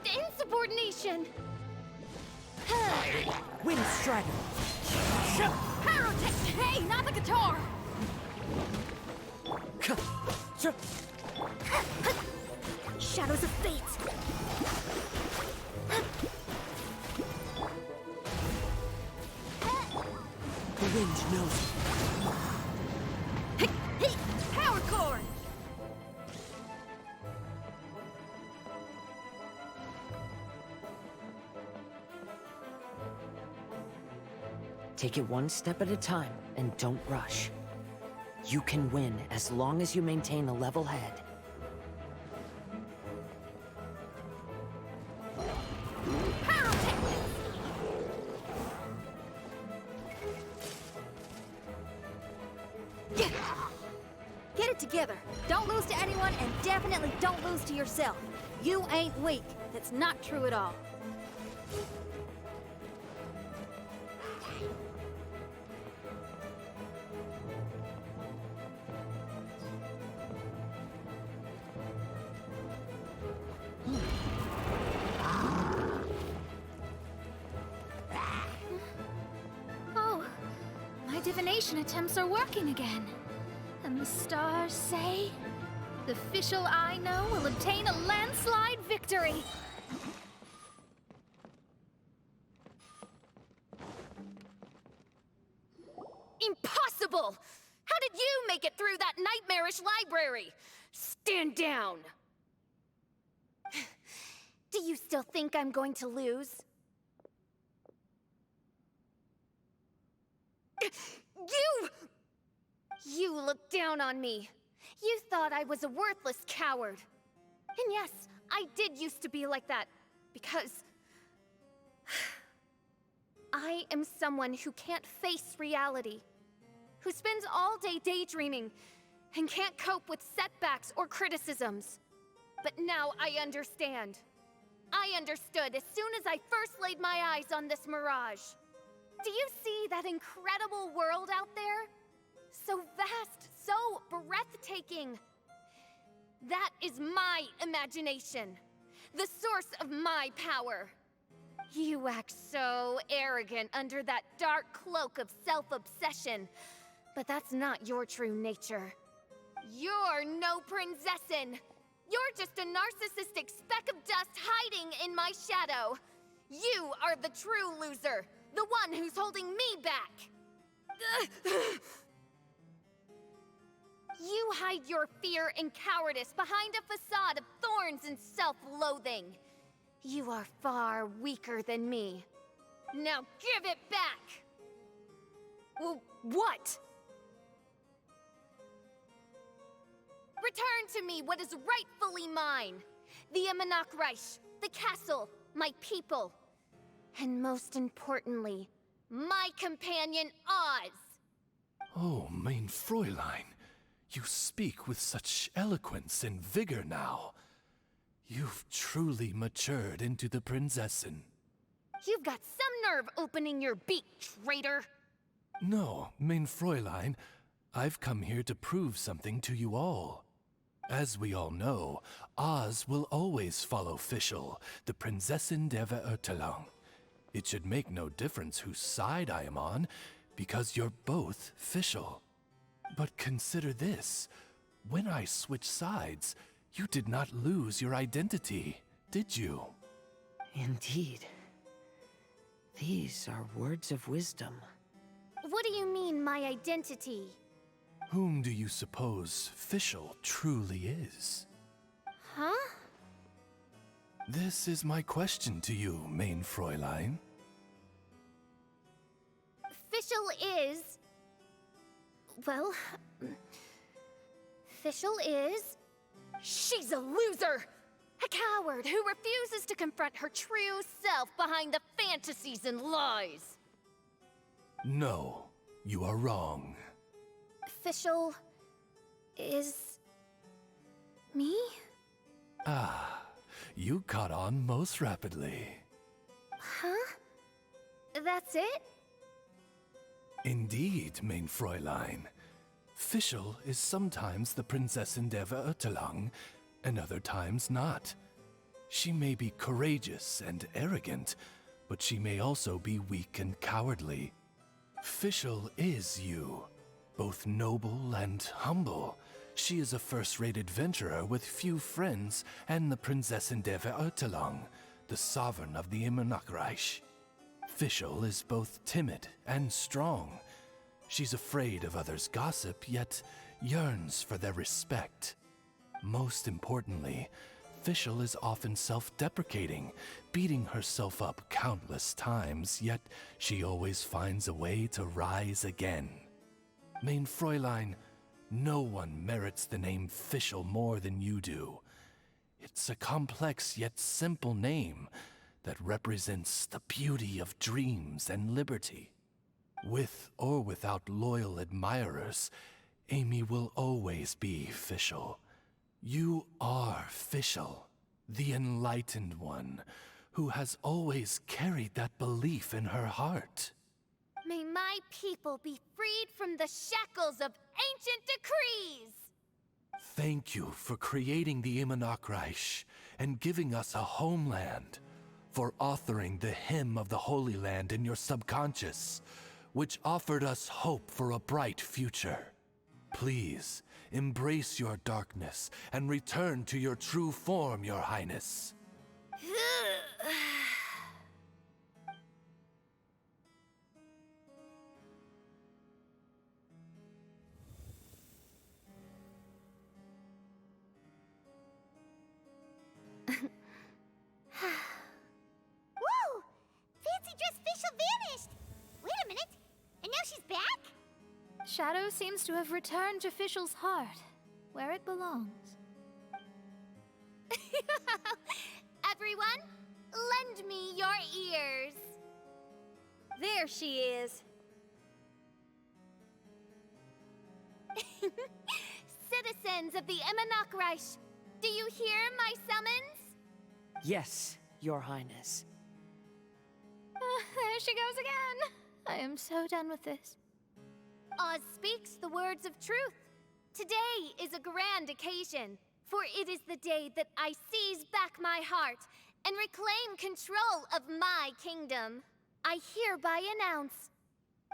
Insubordination! Wind Strider! Pyrotech! Hey, not the guitar! Shadows of Fate! The wind knows. Hey! Power chord! Take it one step at a time, and don't rush. You can win as long as you maintain a level head. Get it together. Don't lose to anyone, and definitely don't lose to yourself. You ain't weak. That's not true at all. Oh, my divination attempts are working again. And the stars say, the official I know will obtain a landslide victory. Impossible! How did you make it through that nightmarish library? Stand down! Do you still think I'm going to lose? You looked down on me. You thought I was a worthless coward. And yes, I did used to be like that, because I am someone who can't face reality, who spends all day daydreaming, and can't cope with setbacks or criticisms. But now I understand. I understood as soon as I first laid my eyes on this mirage. Do you see that incredible world out there? So vast, so breathtaking. That is my imagination, the source of my power. You act so arrogant under that dark cloak of self-obsession, but that's not your true nature. You're no princessin. You're just a narcissistic speck of dust hiding in my shadow. You are the true loser, the one who's holding me back. You hide your fear and cowardice behind a facade of thorns and self-loathing. You are far weaker than me. Now give it back! What? Return to me what is rightfully mine. The Imanok Reich, the castle, my people. And most importantly, my companion Oz. Oh, mein Fräulein, you speak with such eloquence and vigor now. You've truly matured into the Prinzessin. You've got some nerve opening your beak, traitor. No, mein Fräulein, I've come here to prove something to you all. As we all know, Oz will always follow Fischl, the Prinzessin der Verurteilung. It should make no difference whose side I am on, because you're both Fischl. But consider this. When I switched sides, you did not lose your identity, did you? Indeed. These are words of wisdom. What do you mean, my identity? Whom do you suppose Fischl truly is? Huh? This is my question to you, mein Fräulein. Fischl is... Well... Fischl is... She's a loser! A coward who refuses to confront her true self behind the fantasies and lies! No, you are wrong. Fischl... is... me? Ah, you caught on most rapidly. Huh? That's it? Indeed, mein Fräulein. Fischl is sometimes the Prinzessin der Verurteilung, and other times not. She may be courageous and arrogant, but she may also be weak and cowardly. Fischl is you, both noble and humble. She is a first-rate adventurer with few friends and the Prinzessin der Verurteilung, the sovereign of the Imanok Reich. Fischl is both timid and strong. She's afraid of others' gossip, yet yearns for their respect. Most importantly, Fischl is often self-deprecating, beating herself up countless times, yet she always finds a way to rise again. Mein Fräulein, no one merits the name Fischl more than you do. It's a complex yet simple name that represents the beauty of dreams and liberty. With or without loyal admirers, Amy will always be Fischl. You are Fischl, the enlightened one, who has always carried that belief in her heart. May my people be freed from the shackles of ancient decrees! Thank you for creating the Imanok Reich and giving us a homeland, for authoring the hymn of the Holy Land in your subconscious, which offered us hope for a bright future. Please, embrace your darkness and return to your true form, Your Highness. Whoa! Fancy dress Fischl vanished! Wait a minute, and now she's back? Shadow seems to have returned to Fischl's heart, where it belongs. Everyone, lend me your ears. There she is. Citizens of the Imanok Reich, do you hear my summons? Yes, Your Highness. There she goes again. I am so done with this. Oz speaks the words of truth. Today is a grand occasion, for it is the day that I seize back my heart and reclaim control of my kingdom. I hereby announce,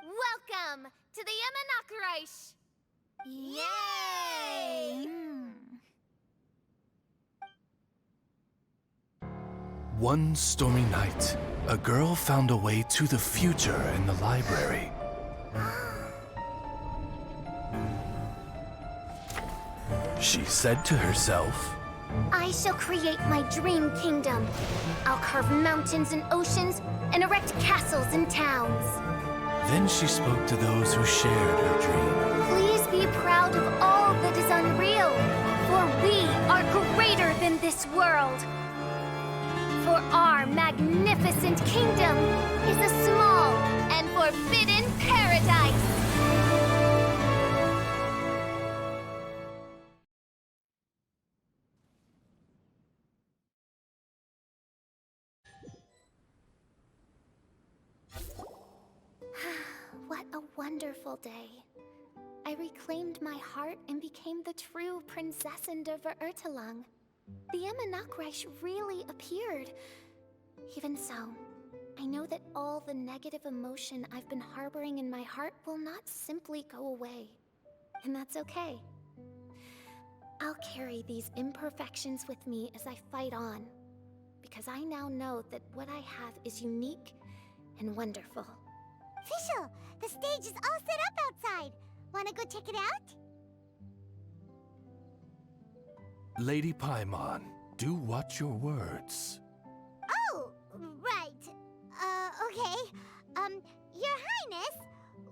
welcome to the Imanok Reich! Yay! One stormy night, a girl found a way to the future in the library. She said to herself, I shall create my dream kingdom. I'll carve mountains and oceans and erect castles and towns. Then she spoke to those who shared her dream. Please be proud of all that is unreal, for we are greater than this world. For our magnificent kingdom is a small and forbidden paradise. What a wonderful day. I reclaimed my heart and became the true Prinzessin der Verurteilung. The Imanok Reich really appeared. Even so, I know that all the negative emotion I've been harboring in my heart will not simply go away. And that's okay. I'll carry these imperfections with me as I fight on, because I now know that what I have is unique and wonderful. Fischl, the stage is all set up outside. Wanna go check it out? Lady Paimon, do watch your words. Oh, right. Okay. Your Highness,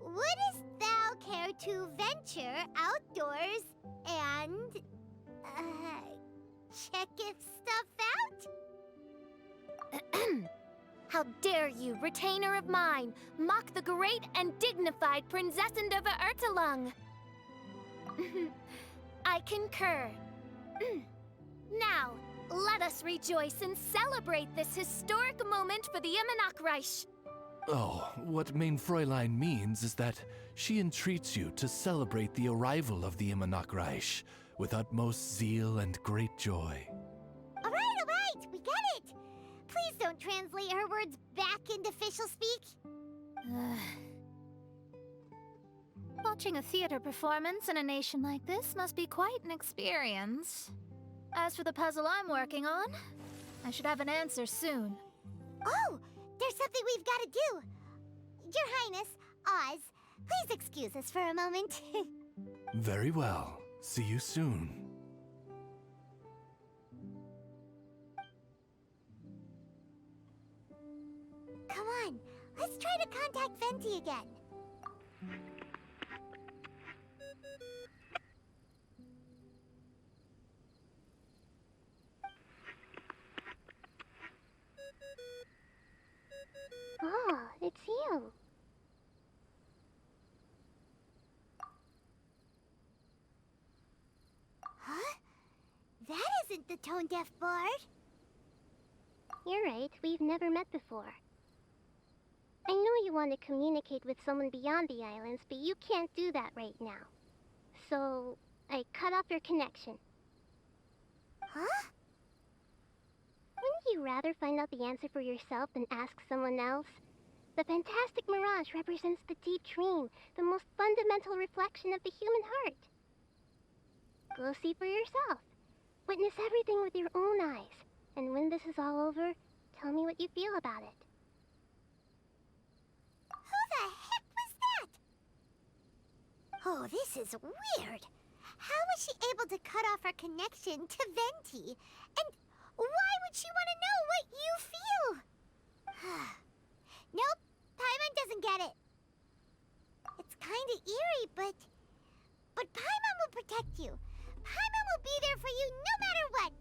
wouldst thou care to venture outdoors and, check if stuff out? How dare you, retainer of mine, mock the great and dignified Prinzessin der Verurteilung? I concur. Now, let us rejoice and celebrate this historic moment for the Imanok Reich. Oh, what Mein Fräulein means is that she entreats you to celebrate the arrival of the Imanok Reich with utmost zeal and great joy. All right, we get it. Please don't translate her words back into official speak. Watching a theater performance in a nation like this must be quite an experience. As for the puzzle I'm working on, I should have an answer soon. Oh, there's something we've got to do. Your Highness, Oz, please excuse us for a moment. Very well. See you soon. Come on, let's try to contact Venti again. Oh, it's you. Huh? That isn't the tone-deaf bard. You're right, we've never met before. I know you want to communicate with someone beyond the islands, but you can't do that right now. So, I cut off your connection. Huh? Wouldn't you rather find out the answer for yourself than ask someone else? The fantastic mirage represents the deep dream, the most fundamental reflection of the human heart. Go see for yourself. Witness everything with your own eyes. And when this is all over, tell me what you feel about it. Who the heck was that? Oh, this is weird. How was she able to cut off her connection to Venti? And why would she want to know what you feel? Nope, Paimon doesn't get it. It's kind of eerie, but Paimon will protect you. Paimon will be there for you no matter what.